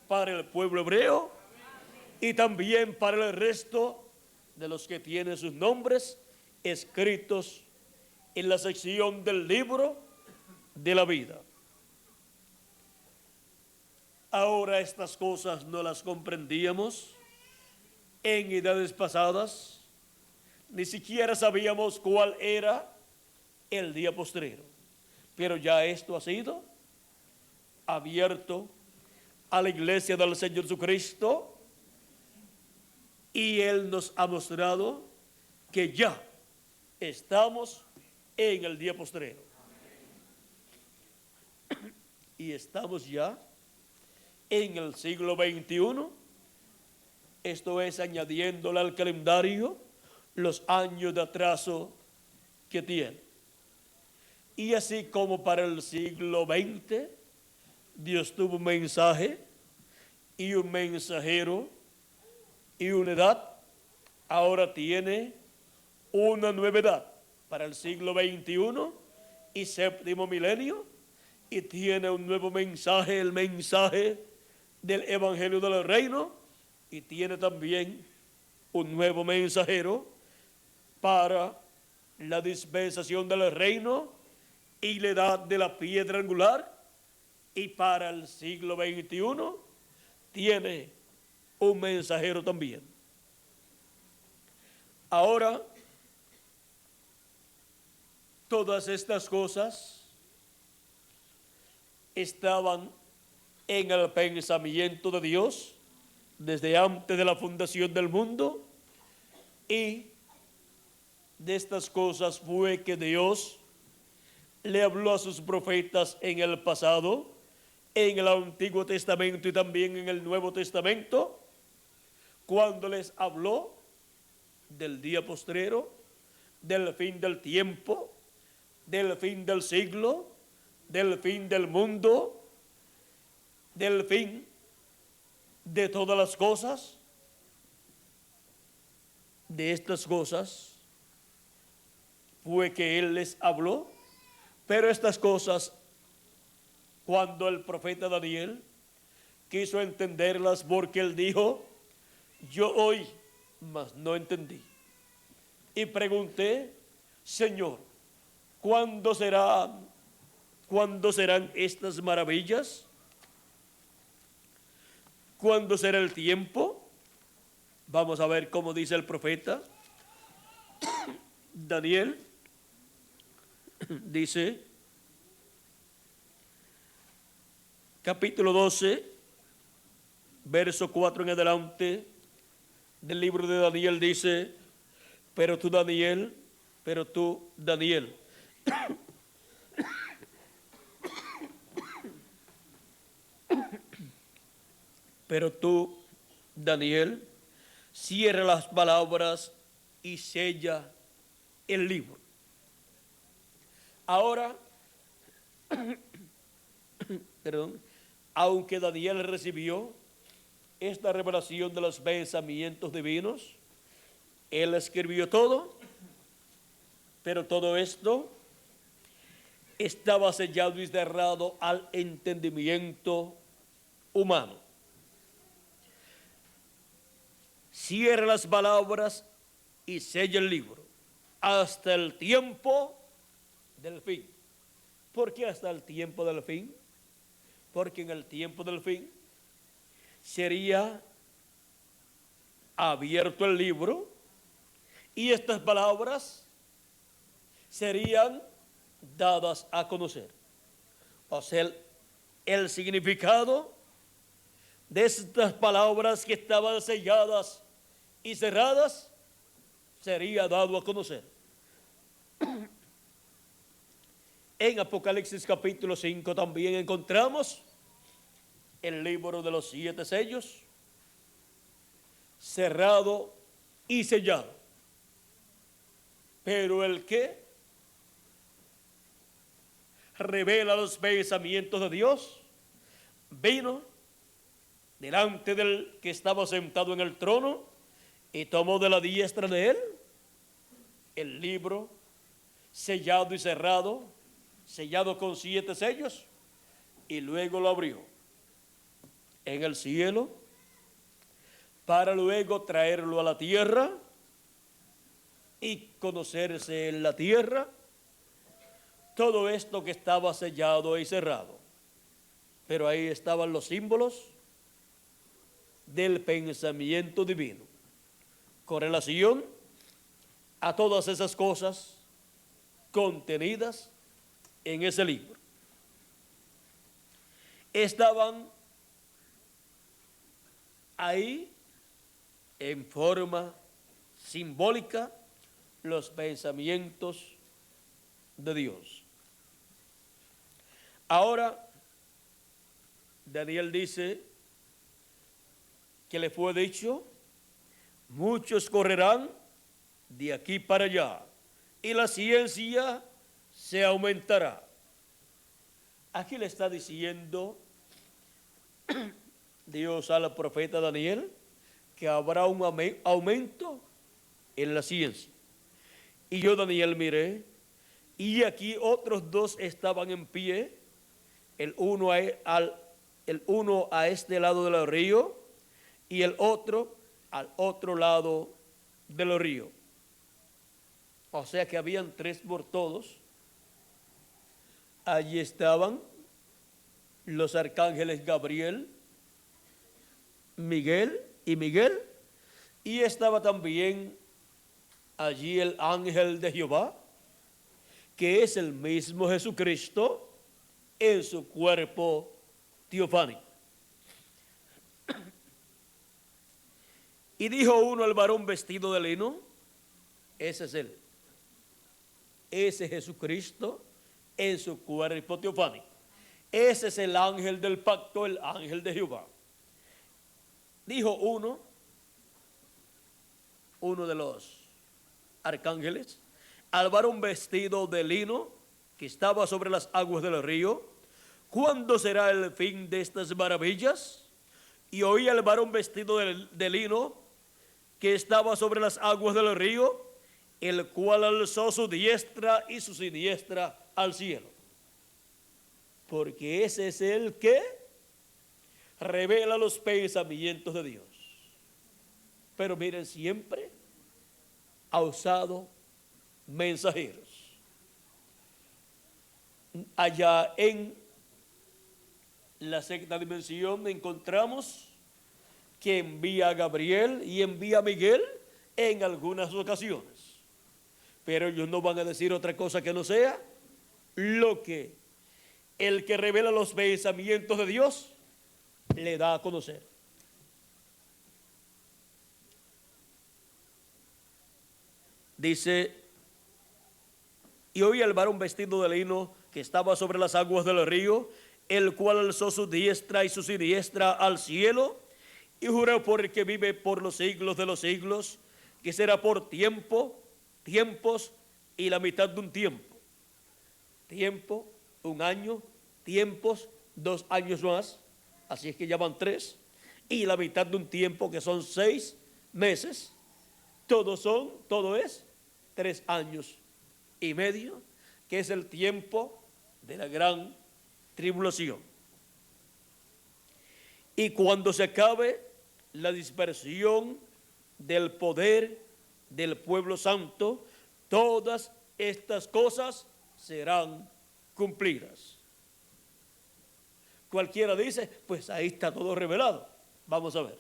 para el pueblo hebreo y también para el resto de los que tienen sus nombres escritos en la sección del libro de la vida. Ahora estas cosas no las comprendíamos en edades pasadas, ni siquiera sabíamos cuál era el día postrero, pero ya esto ha sido abierto a la iglesia del Señor Jesucristo y Él nos ha mostrado que ya estamos en el día postrero. Y estamos ya en el siglo XXI, esto es añadiéndole al calendario los años de atraso que tiene. Y así como para el siglo XX, Dios tuvo un mensaje y un mensajero y una edad, ahora tiene una nueva edad para el siglo XXI y séptimo milenio, y tiene un nuevo mensaje, el mensaje del Evangelio del Reino, y tiene también un nuevo mensajero para la dispensación del reino y la edad de la piedra angular, y para el siglo XXI tiene un mensajero también. Ahora, todas estas cosas estaban en el pensamiento de Dios desde antes de la fundación del mundo, y de estas cosas fue que Dios le habló a sus profetas en el pasado, en el Antiguo Testamento y también en el Nuevo Testamento, cuando les habló del día postrero, del fin del tiempo, del fin del siglo, del fin del mundo, del fin de todas las cosas. De estas cosas fue que Él les habló, pero estas cosas, cuando el profeta Daniel quiso entenderlas, porque él dijo: yo oí, mas no entendí. Y pregunté: Señor, ¿cuándo serán estas maravillas? ¿Cuándo será el tiempo? Vamos a ver cómo dice el profeta Daniel. Dice, capítulo 12, verso 4 en adelante del libro de Daniel, dice: pero tú, Daniel, pero tú, Daniel, cierra las palabras y sella el libro. Ahora, aunque Daniel recibió esta revelación de los pensamientos divinos, él escribió todo, pero todo esto estaba sellado y cerrado al entendimiento humano. Cierra las palabras y sella el libro hasta el tiempo del fin. ¿Por qué hasta el tiempo del fin? Porque en el tiempo del fin sería abierto el libro y estas palabras serían dadas a conocer. O sea, el significado de estas palabras que estaban selladas y cerradas sería dado a conocer. En Apocalipsis capítulo 5 también encontramos el libro de los 7 sellos, cerrado y sellado. Pero el que revela los pensamientos de Dios vino delante del que estaba sentado en el trono y tomó de la diestra de él el libro sellado y cerrado, sellado con 7 sellos, y luego lo abrió en el cielo para luego traerlo a la tierra y conocerse en la tierra todo esto que estaba sellado y cerrado. Pero ahí estaban los símbolos del pensamiento divino, con relación a todas esas cosas contenidas en ese libro. Estaban ahí en forma simbólica los pensamientos de Dios. Ahora, Daniel dice que le fue dicho: muchos correrán de aquí para allá y la ciencia se aumentará. Aquí le está diciendo Dios al profeta Daniel que habrá un aumento en la ciencia. Y yo, Daniel, miré, y aquí otros 2 estaban en pie, el uno a este lado del río y el otro al otro lado del río. O sea que habían 3 por todos. Allí estaban los arcángeles Gabriel, Miguel, y estaba también allí el ángel de Jehová, que es el mismo Jesucristo en su cuerpo teofánico. Y dijo uno al varón vestido de lino: ese es él, ese Jesucristo en su cuerpo teofánico. Ese es el ángel del pacto, el ángel de Jehová. Dijo uno de los arcángeles al varón vestido de lino que estaba sobre las aguas del río: ¿cuándo será el fin de estas maravillas? Y oí al varón vestido de lino que estaba sobre las aguas del río, el cual alzó su diestra y su siniestra al cielo. Porque ese es el que revela los pensamientos de Dios. Pero miren, siempre ha usado mensajeros. Allá en la 6ª dimensión encontramos que envía a Gabriel y envía a Miguel en algunas ocasiones. Pero ellos no van a decir otra cosa que no sea lo que el que revela los pensamientos de Dios le da a conocer. Dice: y oí al varón vestido de lino que estaba sobre las aguas del río, el cual alzó su diestra y su siniestra al cielo, y juró por el que vive por los siglos de los siglos, que será por tiempos y la mitad de un tiempo. Tiempo, 1 año, tiempos, 2 años más, así es que ya van 3, y la mitad de un tiempo, que son 6 meses, todo es 3 años y medio, que es el tiempo de la gran tribulación. Y cuando se acabe la dispersión del poder del pueblo santo, todas estas cosas serán cumplidas. Cualquiera dice: pues ahí está todo revelado. Vamos a ver.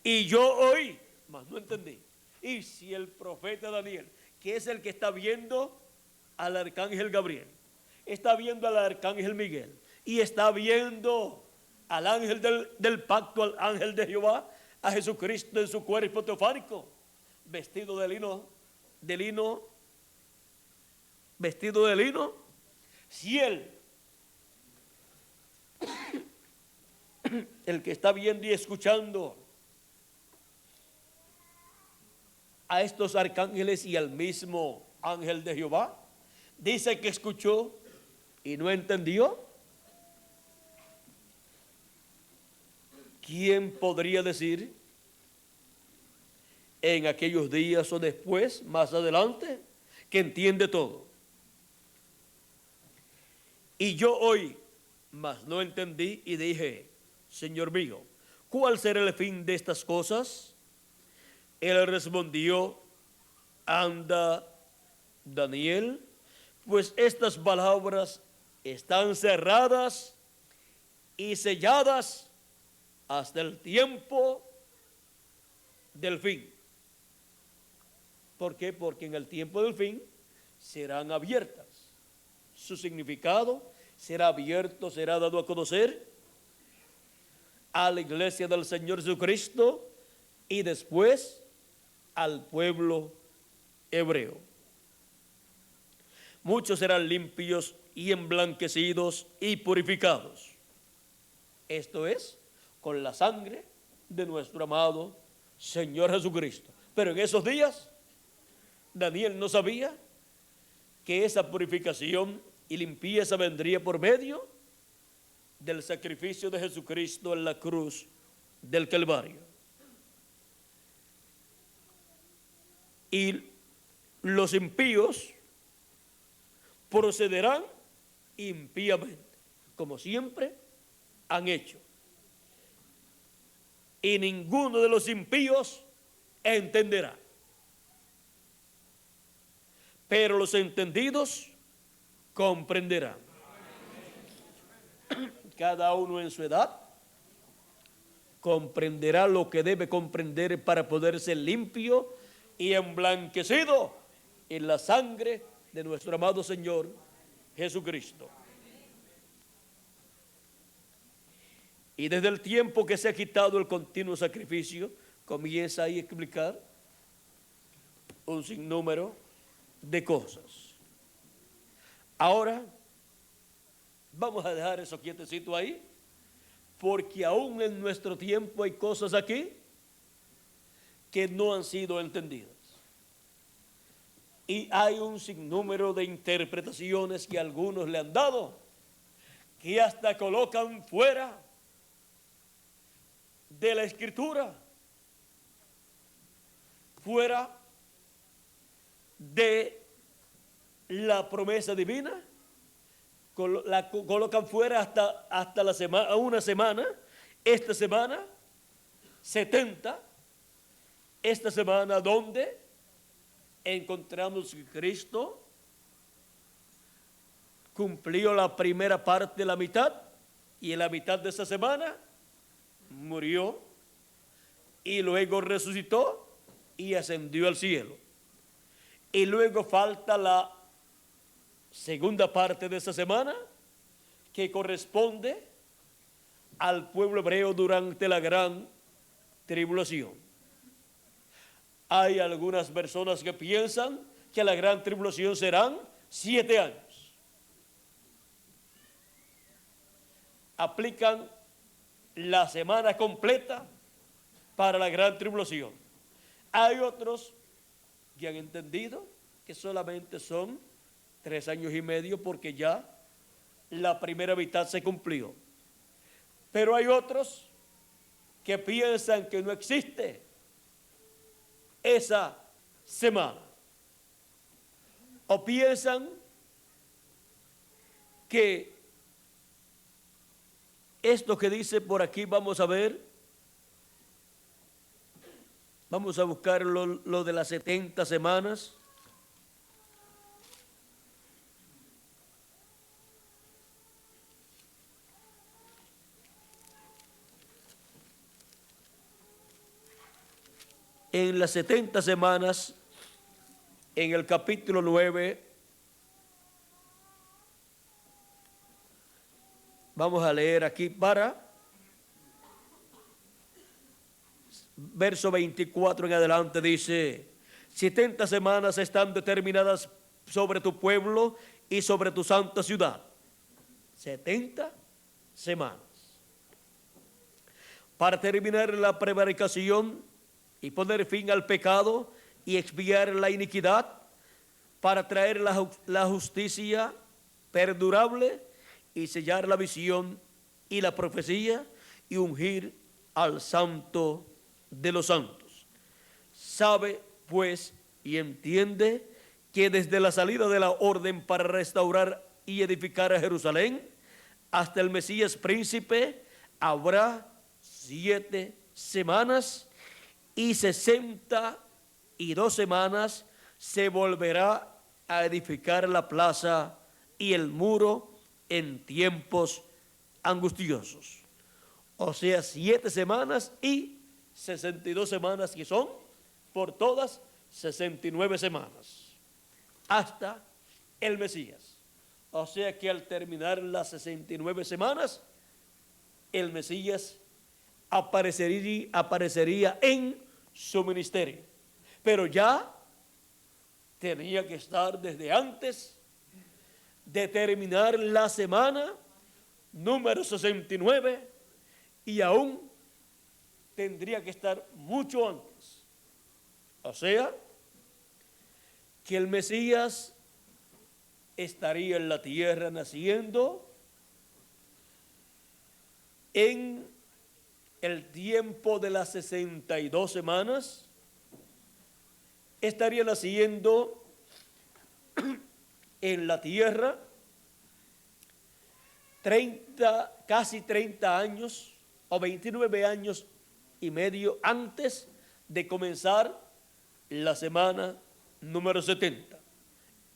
Y yo oí, mas no entendí. Y si el profeta Daniel, que es el que está viendo al arcángel Gabriel, está viendo al arcángel Miguel y está viendo al ángel del pacto, al ángel de Jehová, a Jesucristo en su cuerpo teofánico, vestido de lino, vestido de lino, si él el que está viendo y escuchando a estos arcángeles y al mismo ángel de Jehová, dice que escuchó y no entendió. ¿Quién podría decir en aquellos días o después, más adelante, que entiende todo? Y yo oí, mas no entendí, y dije: Señor mío, ¿cuál será el fin de estas cosas? Él respondió: anda, Daniel, pues estas palabras están cerradas y selladas hasta el tiempo del fin. ¿Por qué? Porque en el tiempo del fin serán abiertas. Su significado será abierto, será dado a conocer a la iglesia del Señor Jesucristo y después al pueblo hebreo. Muchos serán limpios y emblanquecidos y purificados. Esto es, con la sangre de nuestro amado Señor Jesucristo. Pero en esos días, Daniel no sabía que esa purificación y limpieza vendría por medio del sacrificio de Jesucristo en la cruz del Calvario. Y los impíos procederán impíamente, como siempre han hecho. Y ninguno de los impíos entenderá. Pero los entendidos comprenderán. Cada uno en su edad comprenderá lo que debe comprender para poder ser limpio y emblanquecido en la sangre de nuestro amado Señor Jesucristo. Y desde el tiempo que se ha quitado el continuo sacrificio, comienza ahí a explicar un sinnúmero de cosas. Ahora, vamos a dejar eso quietecito ahí, porque aún en nuestro tiempo hay cosas aquí que no han sido entendidas. Y hay un sinnúmero de interpretaciones que algunos le han dado, que hasta colocan fuera de la Escritura, fuera de la promesa divina, la colocan fuera hasta la semana, una semana, esta semana 70, esta semana donde encontramos que Cristo cumplió la primera parte de la mitad, y en la mitad de esa semana murió y luego resucitó y ascendió al cielo. Y luego falta la segunda parte de esa semana, que corresponde al pueblo hebreo durante la gran tribulación. Hay algunas personas que piensan que la gran tribulación serán 7 años. Aplican la semana completa para la gran tribulación. Hay otros que han entendido que solamente son 3 años y medio, porque ya la primera mitad se cumplió. Pero hay otros que piensan que no existe esa semana, o piensan que esto que dice por aquí, vamos a ver, vamos a buscar lo de las 70 semanas. En las 70 semanas, en el capítulo 9, vamos a leer aquí para verso 24 en adelante, dice: 70 semanas están determinadas sobre tu pueblo y sobre tu santa ciudad. 70 semanas. para terminar la prevaricación y poner fin al pecado y expiar la iniquidad, para traer la justicia perdurable y sellar la visión y la profecía y ungir al santo de los santos. Sabe, pues, y entiende que desde la salida de la orden para restaurar y edificar a Jerusalén hasta el Mesías príncipe habrá 7 semanas, y 62 semanas se volverá a edificar la plaza y el muro en tiempos angustiosos. O sea, 7 semanas y 62 semanas, que son por todas 69 semanas, hasta el Mesías. O sea que al terminar las 69 semanas, el Mesías aparecería en su ministerio. Pero ya tenía que estar desde antes de terminar la semana número 69, y aún tendría que estar mucho antes. O sea, que el Mesías estaría en la tierra naciendo en el tiempo de las 62 semanas, estaría naciendo en la tierra casi 30 años o 29 años y medio antes de comenzar la semana número 70.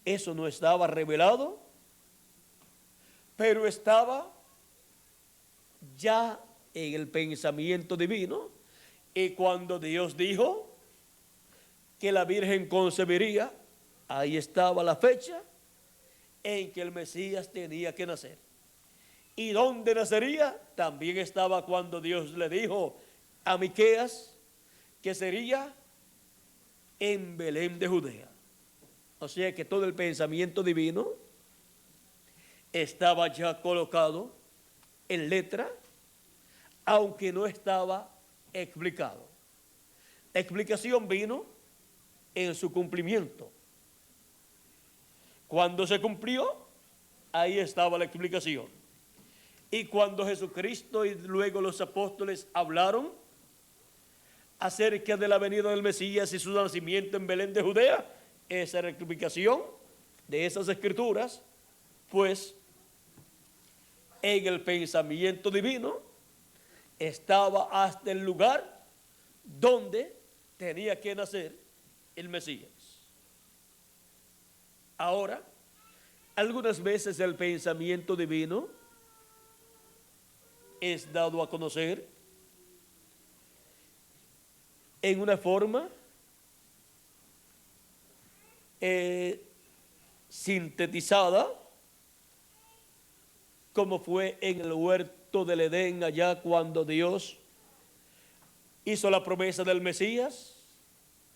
Eso no estaba revelado, pero estaba ya en el pensamiento divino. Y cuando Dios dijo que la Virgen concebiría, ahí estaba la fecha en que el Mesías tenía que nacer. ¿Y dónde nacería? También estaba cuando Dios le dijo a Miqueas que sería en Belén de Judea. O sea que todo el pensamiento divino estaba ya colocado en letra, aunque no estaba explicado. La explicación vino en su cumplimiento. Cuando se cumplió, ahí estaba la explicación. Y cuando Jesucristo y luego los apóstoles hablaron acerca de la venida del Mesías y su nacimiento en Belén de Judea, esa rectificación de esas escrituras, pues en el pensamiento divino estaba hasta el lugar donde tenía que nacer el Mesías. Ahora, algunas veces el pensamiento divino es dado a conocer en una forma sintetizada, como fue en el huerto del Edén, allá cuando Dios hizo la promesa del Mesías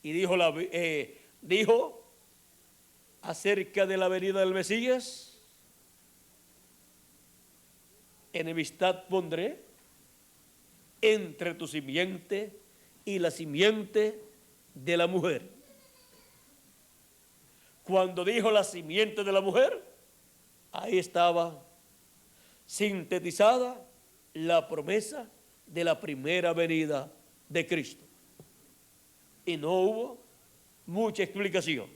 y dijo acerca de la venida del Mesías: enemistad pondré entre tu simiente y la simiente de la mujer. Cuando dijo la simiente de la mujer, ahí estaba sintetizada la promesa de la primera venida de Cristo. Y no hubo mucha explicación.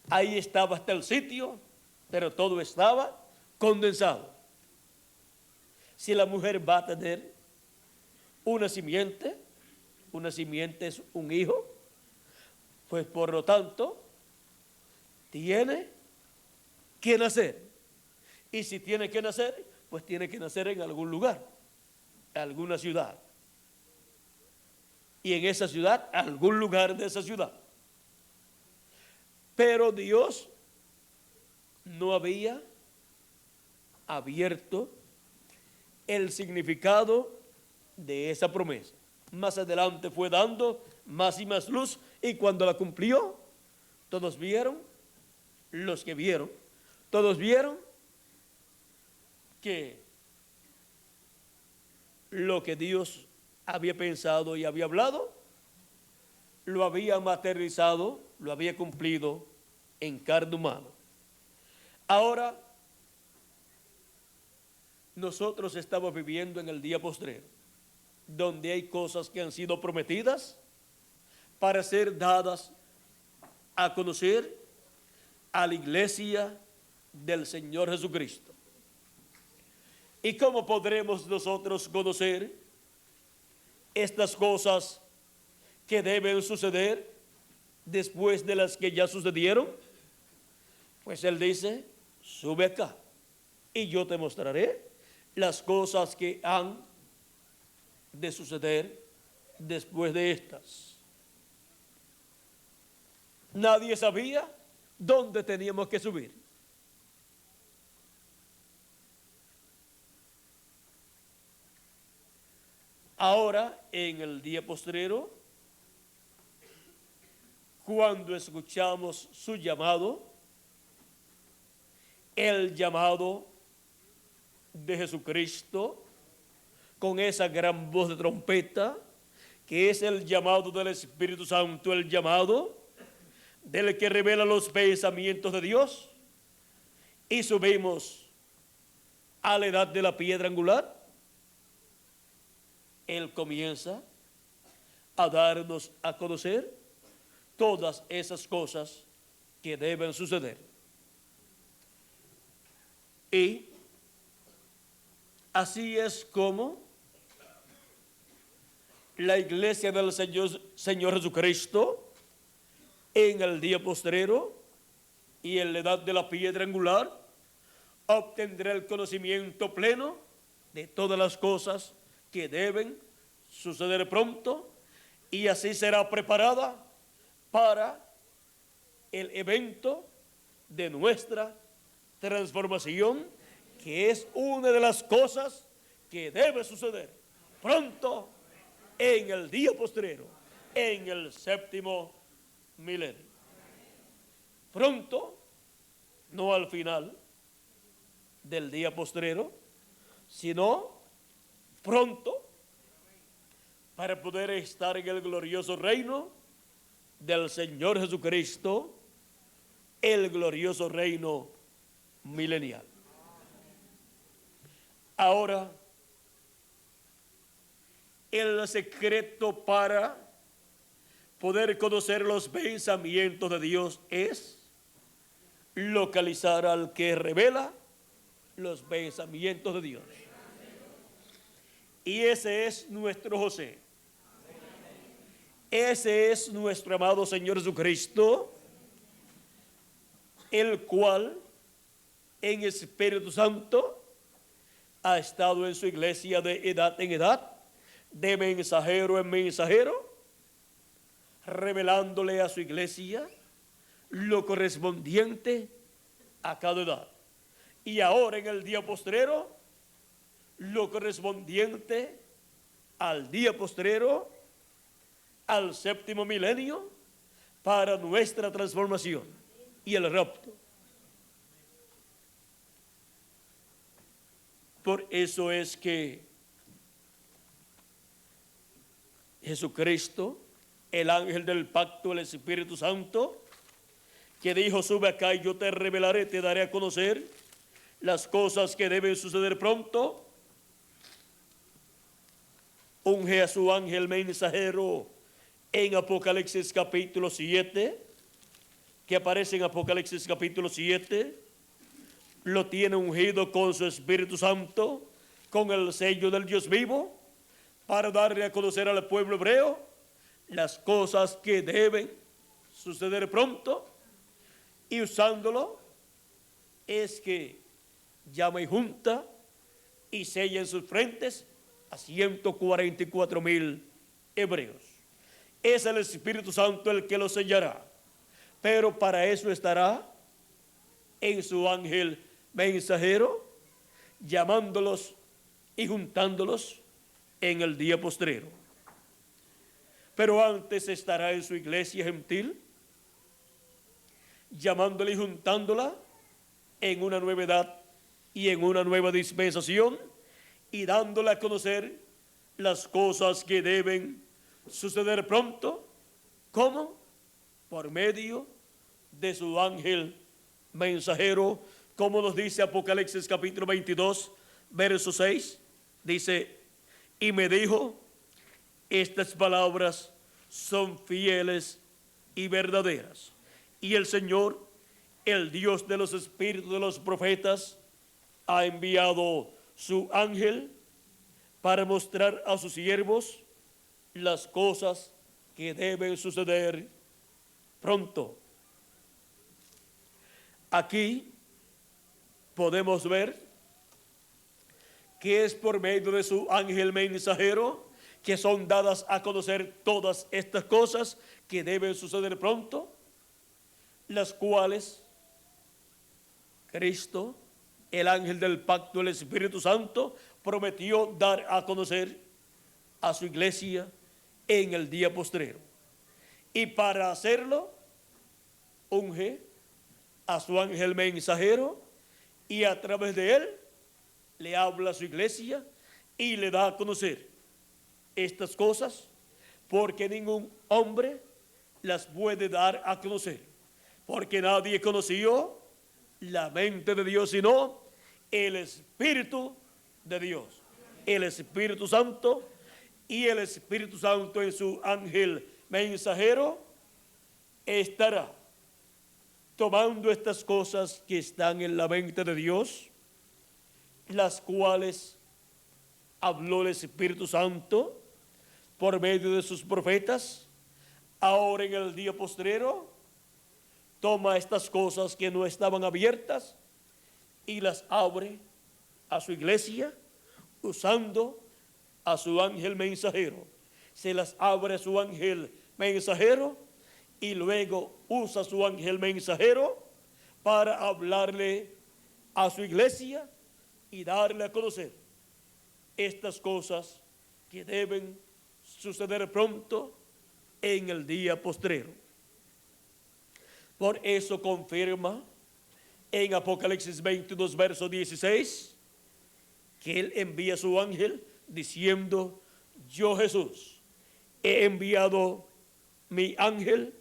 Ahí estaba hasta el sitio, pero todo estaba condensado. Si la mujer va a tener una simiente es un hijo, pues por lo tanto tiene que nacer. Y si tiene que nacer, pues tiene que nacer en algún lugar, alguna ciudad. Y en esa ciudad, algún lugar de esa ciudad. Pero Dios no había abierto el significado de esa promesa. Más adelante fue dando más y más luz, y cuando la cumplió, todos vieron, los que vieron, todos vieron que lo que Dios había pensado y había hablado, lo había materializado, lo había cumplido en carne humana. Ahora, nosotros estamos viviendo en el día postrero, donde hay cosas que han sido prometidas para ser dadas a conocer a la iglesia del Señor Jesucristo. ¿Y cómo podremos nosotros conocer estas cosas que deben suceder después de las que ya sucedieron? Pues Él dice, sube acá y yo te mostraré las cosas que han de suceder después de estas. Nadie sabía dónde teníamos que subir. Ahora, en el día postrero, cuando escuchamos su llamado, el llamado de Jesucristo, con esa gran voz de trompeta, que es el llamado del Espíritu Santo, el llamado del que revela los pensamientos de Dios, y subimos a la edad de la piedra angular, Él comienza a darnos a conocer todas esas cosas que deben suceder. Y así es como la iglesia del Señor Jesucristo en el día postrero y en la edad de la piedra angular obtendrá el conocimiento pleno de todas las cosas que deben suceder pronto, y así será preparada para el evento de nuestra transformación, que es una de las cosas que debe suceder pronto en el día postrero, en el séptimo milenio. Pronto, no al final del día postrero, sino pronto, para poder estar en el glorioso reino del Señor Jesucristo, el glorioso reino milenial. Ahora, el secreto para poder conocer los pensamientos de Dios es localizar al que revela los pensamientos de Dios. Y ese es nuestro José. Ese es nuestro amado Señor Jesucristo, el cual en Espíritu Santo ha estado en su iglesia de edad en edad, de mensajero en mensajero, revelándole a su iglesia lo correspondiente a cada edad. Y ahora en el día postrero, lo correspondiente al día postrero, al séptimo milenio, para nuestra transformación y el rapto. Por eso es que Jesucristo, el ángel del pacto, el Espíritu Santo, que dijo, sube acá y yo te revelaré, te daré a conocer las cosas que deben suceder pronto, unge a su ángel mensajero en Apocalipsis capítulo 7, que aparece en Apocalipsis capítulo 7, lo tiene ungido con su Espíritu Santo, con el sello del Dios vivo, para darle a conocer al pueblo hebreo las cosas que deben suceder pronto, y usándolo es que llama y junta y sella en sus frentes a 144,000 hebreos. Es el Espíritu Santo el que lo sellará, pero para eso estará en su ángel mensajero, llamándolos y juntándolos en el día postrero. Pero antes estará en su iglesia gentil, llamándola y juntándola en una nueva edad y en una nueva dispensación, y dándola a conocer las cosas que deben suceder pronto. ¿Cómo? Por medio de su ángel mensajero, como nos dice Apocalipsis capítulo 22, verso 6, dice, y me dijo, estas palabras son fieles y verdaderas. Y el Señor, el Dios de los espíritus de los profetas, ha enviado su ángel para mostrar a sus siervos las cosas que deben suceder pronto. Aquí podemos ver que es por medio de su ángel mensajero que son dadas a conocer todas estas cosas que deben suceder pronto, las cuales Cristo, el ángel del pacto, el Espíritu Santo, prometió dar a conocer a su iglesia en el día postrero. Y para hacerlo, unge a su ángel mensajero y a través de él le habla a su iglesia y le da a conocer estas cosas, porque ningún hombre las puede dar a conocer, porque nadie conoció la mente de Dios sino el Espíritu de Dios, el Espíritu Santo. Y el Espíritu Santo en su ángel mensajero estará tomando estas cosas que están en la mente de Dios, las cuales habló el Espíritu Santo por medio de sus profetas. Ahora en el día postrero toma estas cosas que no estaban abiertas y las abre a su iglesia usando a su ángel mensajero. Se las abre a su ángel mensajero y luego usa a su ángel mensajero para hablarle a su iglesia y darle a conocer estas cosas que deben suceder pronto en el día postrero. Por eso confirma en Apocalipsis 22, verso 16, que él envía a su ángel diciendo, yo Jesús he enviado mi ángel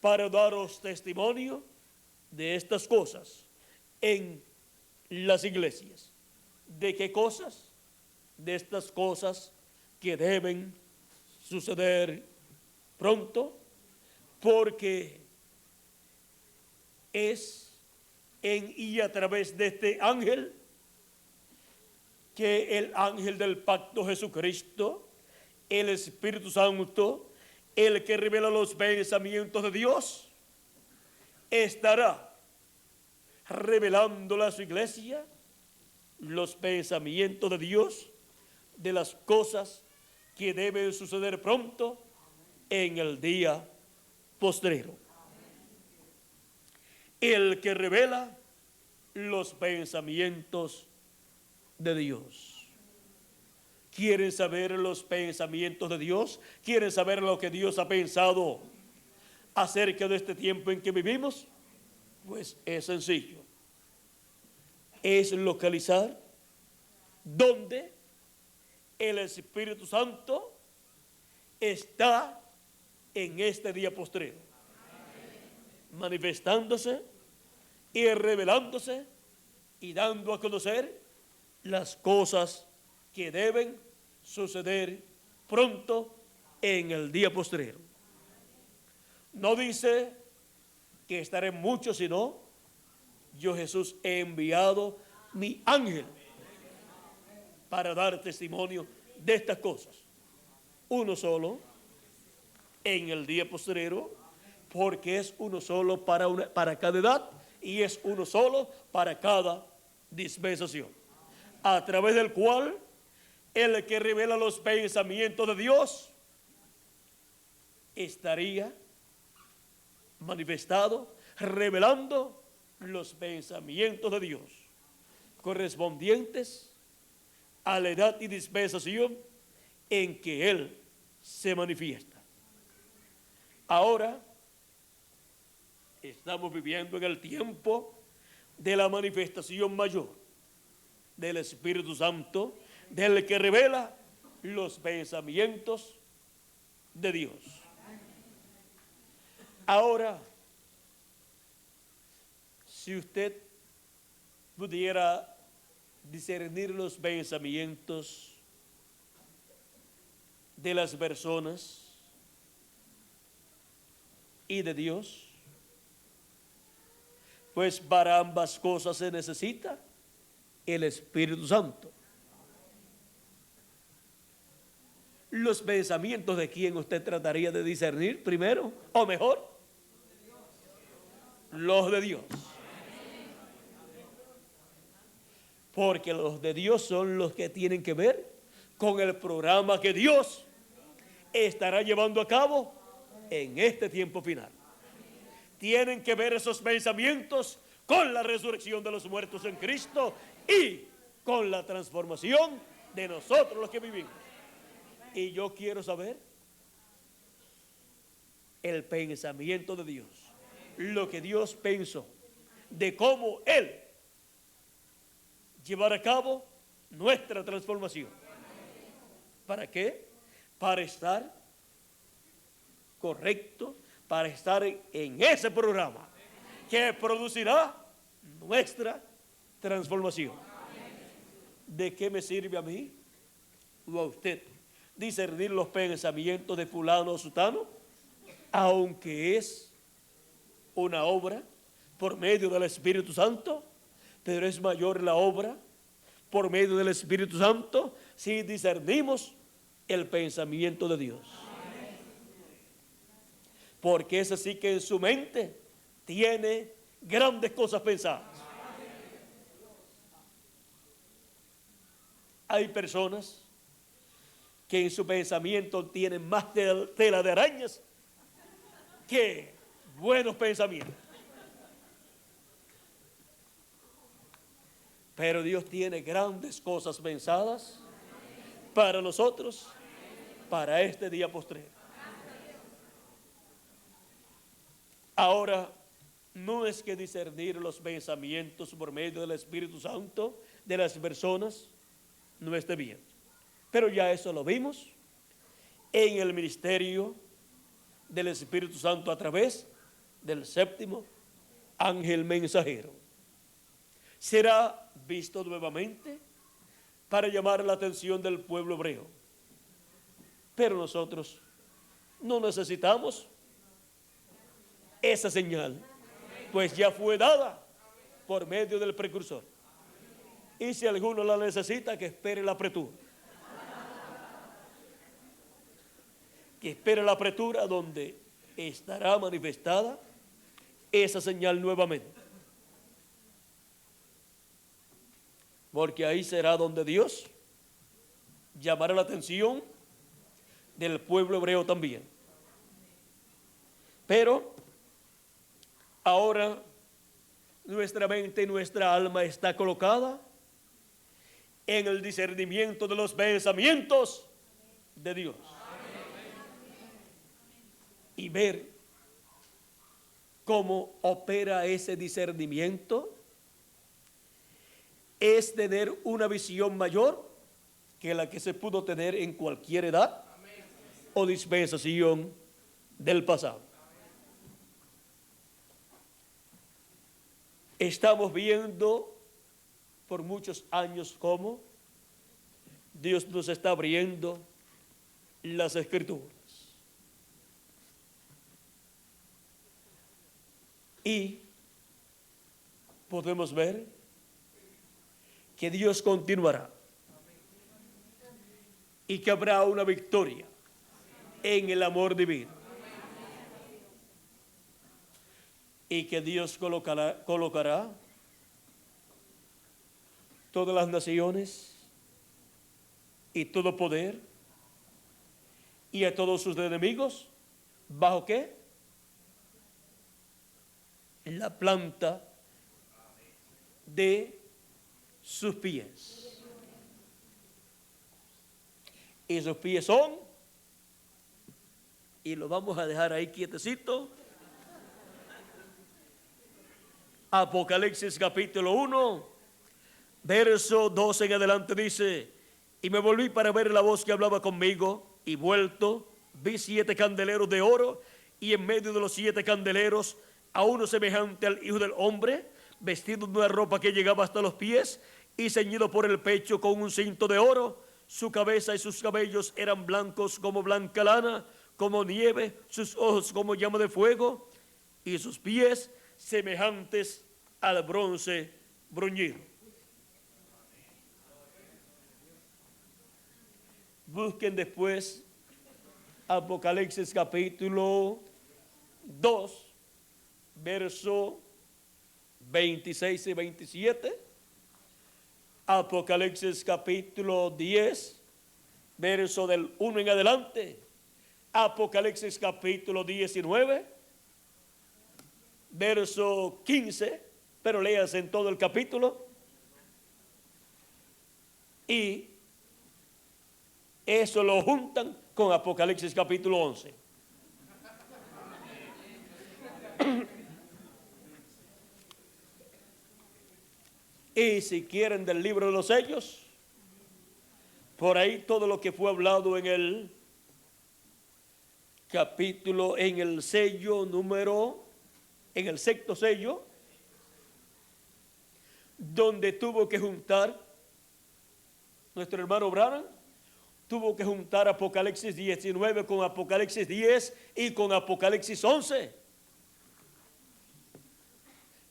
para daros testimonio de estas cosas en las iglesias. ¿De qué cosas? De estas cosas que deben suceder pronto, porque es en y a través de este ángel que el ángel del pacto Jesucristo, el Espíritu Santo, el que revela los pensamientos de Dios, estará revelándole a su iglesia los pensamientos de Dios, de las cosas que deben suceder pronto en el día postrero. El que revela los pensamientos de Dios. ¿Quieren saber los pensamientos de Dios? ¿Quieren saber lo que Dios ha pensado acerca de este tiempo en que vivimos? Pues es sencillo. Es localizar dónde el Espíritu Santo está en este día postrero, manifestándose y revelándose y dando a conocer las cosas que deben suceder pronto en el día postrero. No dice que estaré muchos, sino yo Jesús he enviado mi ángel para dar testimonio de estas cosas. Uno solo en el día postrero, porque es uno solo para cada edad y es uno solo para cada dispensación, a través del cual el que revela los pensamientos de Dios estaría manifestado, revelando los pensamientos de Dios correspondientes a la edad y dispensación en que Él se manifiesta. Ahora estamos viviendo en el tiempo de la manifestación mayor del Espíritu Santo, del que revela los pensamientos de Dios. Ahora, si usted pudiera discernir los pensamientos de las personas y de Dios, pues para ambas cosas se necesita el Espíritu Santo. Los pensamientos de quién usted trataría de discernir primero, o mejor, los de Dios. Porque los de Dios son los que tienen que ver con el programa que Dios estará llevando a cabo en este tiempo final. Tienen que ver esos pensamientos con la resurrección de los muertos en Cristo y con la transformación de nosotros los que vivimos. Y yo quiero saber el pensamiento de Dios, lo que Dios pensó de cómo Él llevar a cabo nuestra transformación. ¿Para qué? Para estar correcto, para estar en ese programa que producirá nuestra transformación. ¿De qué me sirve a mí o a usted discernir los pensamientos de fulano o sutano? Aunque es una obra por medio del Espíritu Santo, pero es mayor la obra por medio del Espíritu Santo si discernimos el pensamiento de Dios. Porque es así que en su mente tiene grandes cosas pensadas. Hay personas que en su pensamiento tienen más tela de arañas que buenos pensamientos. Pero Dios tiene grandes cosas pensadas para nosotros, para este día postrero. Ahora, no es que discernir los pensamientos por medio del Espíritu Santo de las personas no esté bien. Pero ya eso lo vimos en el ministerio del Espíritu Santo a través del séptimo ángel mensajero. Será visto nuevamente para llamar la atención del pueblo hebreo. Pero nosotros no necesitamos esa señal, pues ya fue dada por medio del precursor. Y si alguno la necesita, que espere la apretura. Que espere la apretura donde estará manifestada esa señal nuevamente. Porque ahí será donde Dios llamará la atención del pueblo hebreo también. Pero ahora nuestra mente y nuestra alma está colocada en el discernimiento de los pensamientos de Dios. Y ver cómo opera ese discernimiento es tener una visión mayor que la que se pudo tener en cualquier edad o dispensación del pasado. Estamos viendo por muchos años cómo Dios nos está abriendo las Escrituras. Y podemos ver que Dios continuará y que habrá una victoria en el amor divino. Y que Dios colocará todas las naciones y todo poder y a todos sus enemigos, ¿bajo qué? La planta de sus pies. Y sus pies son, y lo vamos a dejar ahí quietecito, Apocalipsis capítulo 1, verso 12 en adelante dice: Y me volví para ver la voz que hablaba conmigo, y vuelto, vi 7 candeleros de oro, y en medio de los 7 candeleros, a uno semejante al Hijo del Hombre, vestido de una ropa que llegaba hasta los pies, y ceñido por el pecho con un cinto de oro. Su cabeza y sus cabellos eran blancos como blanca lana, como nieve, sus ojos como llama de fuego, y sus pies semejantes al bronce bruñido. Busquen después Apocalipsis capítulo 2, verso 26 y 27. Apocalipsis capítulo 10, verso del 1 en adelante. Apocalipsis capítulo 19, verso 15, pero leas en todo el capítulo. Y eso lo juntan con Apocalipsis capítulo 11. Y si quieren del libro de los sellos, por ahí todo lo que fue hablado en el capítulo, en el sello número, en el 6º sello, donde tuvo que juntar nuestro hermano Branham, tuvo que juntar Apocalipsis 19 con Apocalipsis 10 y con Apocalipsis 11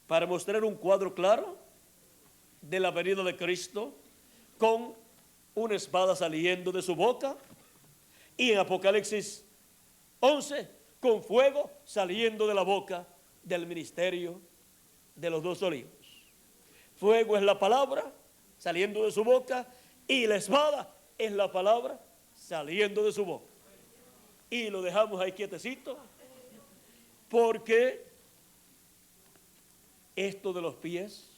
para mostrar un cuadro claro de la venida de Cristo, con una espada saliendo de su boca, y en Apocalipsis 11 con fuego saliendo de la boca del ministerio de los 2 olivos. Fuego es la palabra saliendo de su boca, y la espada es la palabra saliendo de su boca. Y lo dejamos ahí quietecito, porque esto de los pies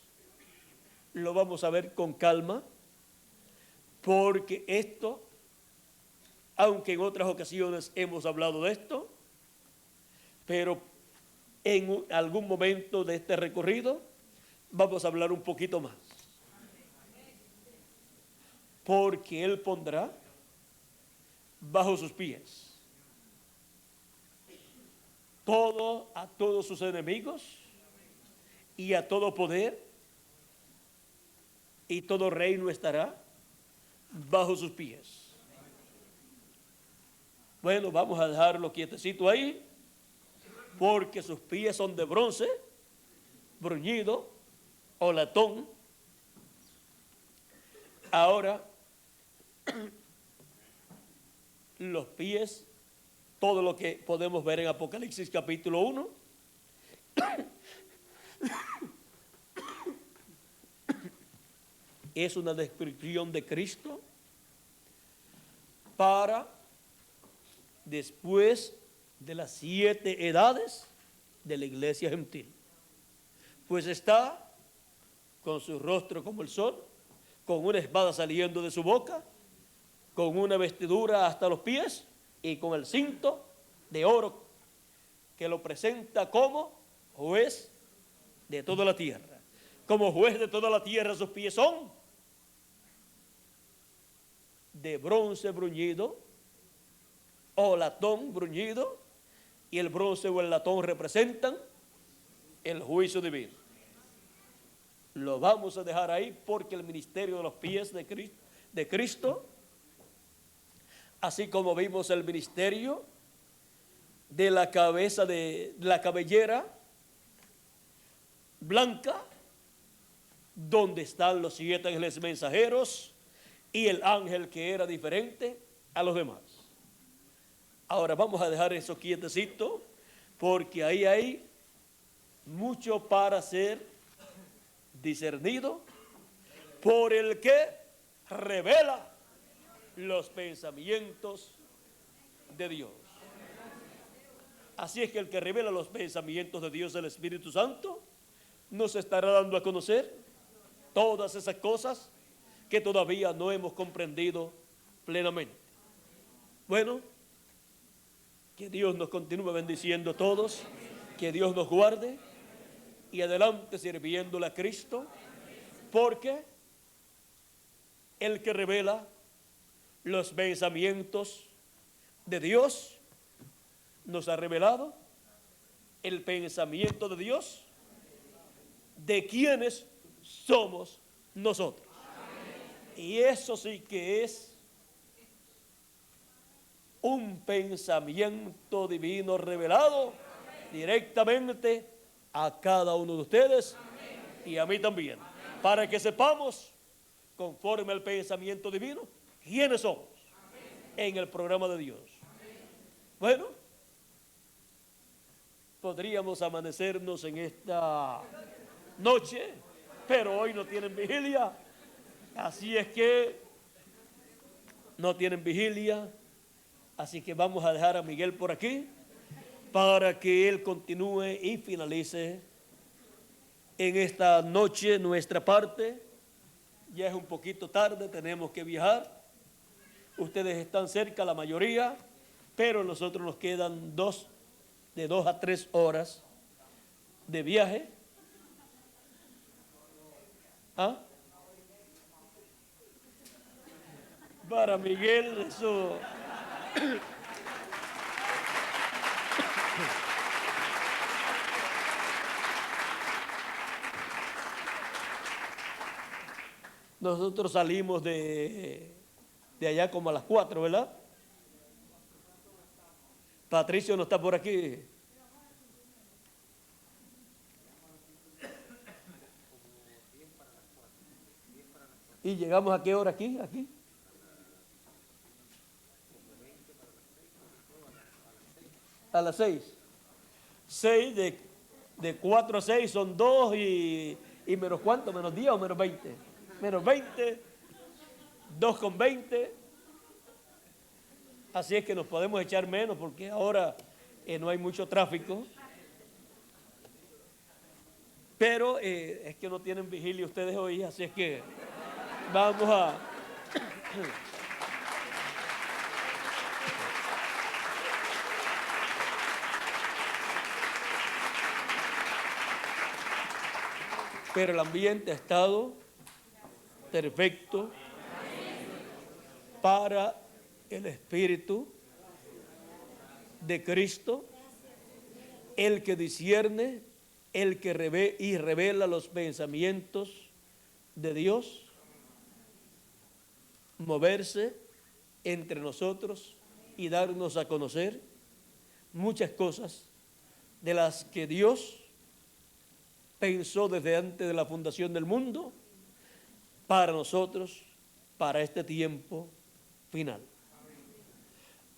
lo vamos a ver con calma, porque esto, aunque en otras ocasiones hemos hablado de esto, pero en algún momento de este recorrido vamos a hablar un poquito más. Porque Él pondrá bajo sus pies a todos sus enemigos, y a todo poder, y todo reino estará bajo sus pies. Bueno, vamos a dejarlo quietecito ahí, porque sus pies son de bronce bruñido o latón. Ahora, los pies, todo lo que podemos ver en Apocalipsis capítulo 1, es una descripción de Cristo para después de las 7 edades de la iglesia gentil. Pues está con su rostro como el sol, con una espada saliendo de su boca, con una vestidura hasta los pies y con el cinto de oro que lo presenta como juez de toda la tierra. Como juez de toda la tierra, sus pies son de bronce bruñido o latón bruñido, y el bronce o el latón representan el juicio divino. Lo vamos a dejar ahí, porque el ministerio de los pies de Cristo, así como vimos el ministerio de la cabeza, de la cabellera blanca, donde están los 7 ángeles mensajeros y el ángel que era diferente a los demás. Ahora vamos a dejar eso quietecito, porque ahí hay mucho para ser discernido por el que revela los pensamientos de Dios. Así es que el que revela los pensamientos de Dios, el Espíritu Santo, nos estará dando a conocer todas esas cosas que todavía no hemos comprendido plenamente. Bueno, que Dios nos continúe bendiciendo a todos, que Dios nos guarde y adelante sirviéndole a Cristo, porque el que revela los pensamientos de Dios, nos ha revelado el pensamiento de Dios de quienes somos nosotros. Y eso sí que es un pensamiento divino revelado directamente a cada uno de ustedes y a mí también, para que sepamos, conforme al pensamiento divino, quiénes somos en el programa de Dios. Bueno, podríamos amanecernos en esta noche, pero hoy no tienen vigilia, así es que no tienen vigilia, así que vamos a dejar a Miguel por aquí para que él continúe y finalice en esta noche nuestra parte. Ya es un poquito tarde, tenemos que viajar. Ustedes están cerca, la mayoría, pero nosotros nos quedan de 2 a 3 horas de viaje. ¿Ah? Para Miguel, eso... Nosotros salimos de allá como a las 4, ¿verdad? Patricio no está por aquí. ¿Y llegamos a qué hora aquí? A las 6. 6 de 4 a 6 son 2 y menos cuánto, menos 10 o menos 20. Menos 20, 2 con 20. Así es que nos podemos echar menos porque ahora no hay mucho tráfico. Pero es que no tienen vigilia ustedes hoy, así es que vamos a... Pero el ambiente ha estado perfecto para el Espíritu de Cristo, el que discierne, el que revela los pensamientos de Dios, moverse entre nosotros y darnos a conocer muchas cosas de las que Dios pensó desde antes de la fundación del mundo para nosotros, para este tiempo final.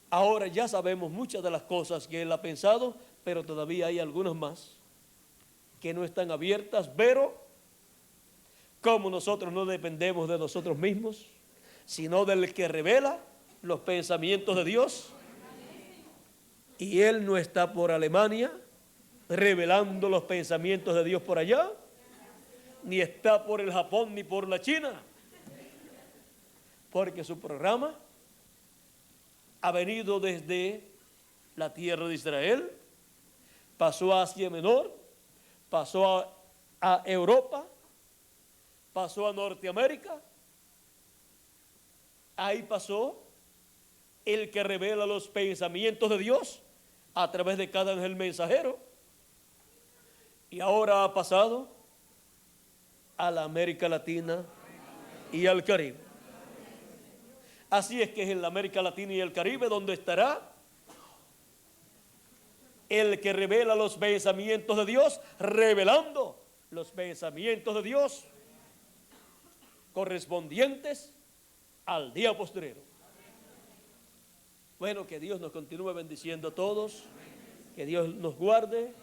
Ahora ya sabemos muchas de las cosas que Él ha pensado, pero todavía hay algunas más que no están abiertas, pero como nosotros no dependemos de nosotros mismos, sino del que revela los pensamientos de Dios, y Él no está por Alemania revelando los pensamientos de Dios por allá, ni está por el Japón ni por la China, porque su programa ha venido desde la tierra de Israel, pasó a Asia Menor, pasó a Europa, pasó a Norteamérica, ahí pasó el que revela los pensamientos de Dios a través de cada ángel mensajero, y ahora ha pasado a la América Latina y al Caribe. Así es que es en la América Latina y el Caribe donde estará el que revela los pensamientos de Dios, revelando los pensamientos de Dios correspondientes al día postrero. Bueno, que Dios nos continúe bendiciendo a todos, que Dios nos guarde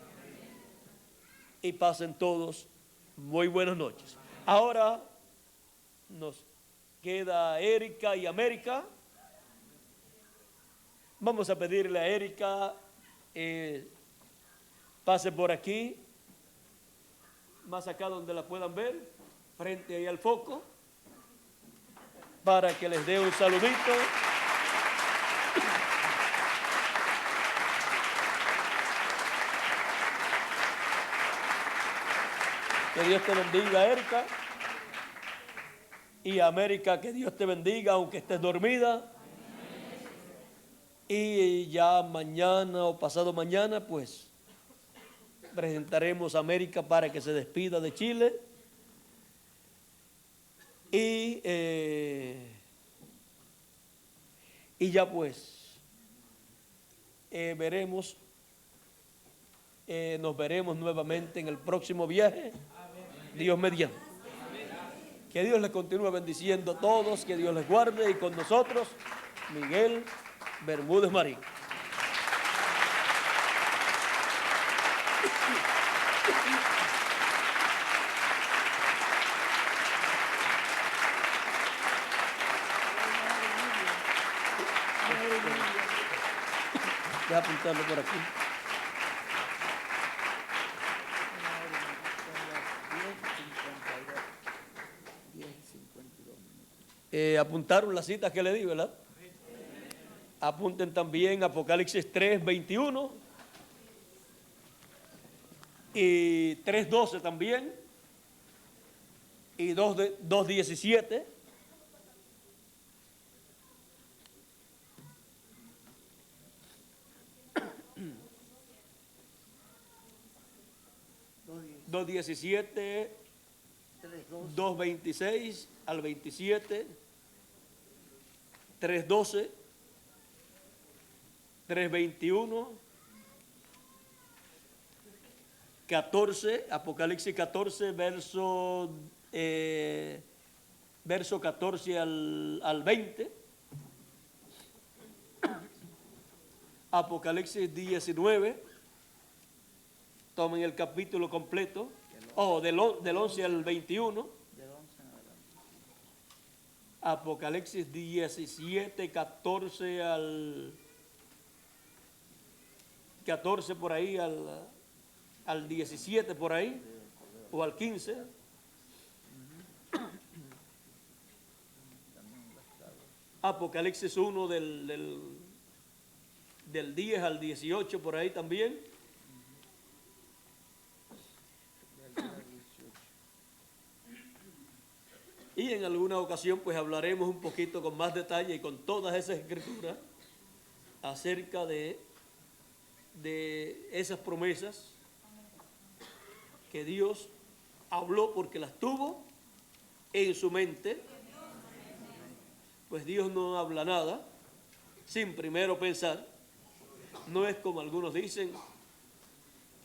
y pasen todos muy buenas noches. Ahora nos queda Erika y América. Vamos a pedirle a Erika, pase por aquí, más acá donde la puedan ver, frente ahí al foco, para que les dé un saludito. Que Dios te bendiga, Erika. Y América, que Dios te bendiga, aunque estés dormida. Y ya mañana o pasado mañana, pues, presentaremos a América para que se despida de Chile. Y ya pues, nos veremos nuevamente en el próximo viaje, Dios mediante. Que Dios les continúe bendiciendo a todos, que Dios les guarde, y con nosotros, Miguel Bermúdez Marín. Deja apuntarlo por aquí. Apuntaron las citas que le di, ¿verdad? Apunten también Apocalipsis 3:21 y 3:12 también, y 2:17. Dos 17, 2:26 al 27, 3:12, 3:21, 14, Apocalipsis 14, verso 14 al 20, Apocalipsis 19, tomen el capítulo completo, del 11 al 21, Apocalipsis 17, 14 por ahí, al 17 por ahí, o al 15. Apocalipsis 1 del 10 al 18 por ahí también. Y en alguna ocasión pues hablaremos un poquito con más detalle y con todas esas escrituras acerca de esas promesas que Dios habló, porque las tuvo en su mente. Pues Dios no habla nada sin primero pensar. No es como algunos dicen,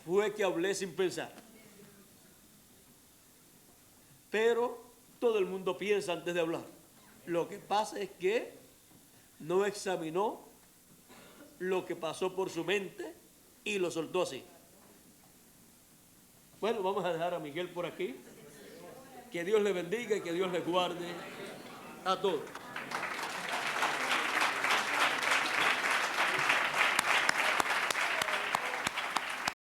fue que hablé sin pensar. Pero todo el mundo piensa antes de hablar. Lo que pasa es que no examinó lo que pasó por su mente y lo soltó así. Bueno, vamos a dejar a Miguel por aquí. Que Dios le bendiga y que Dios le guarde a todos.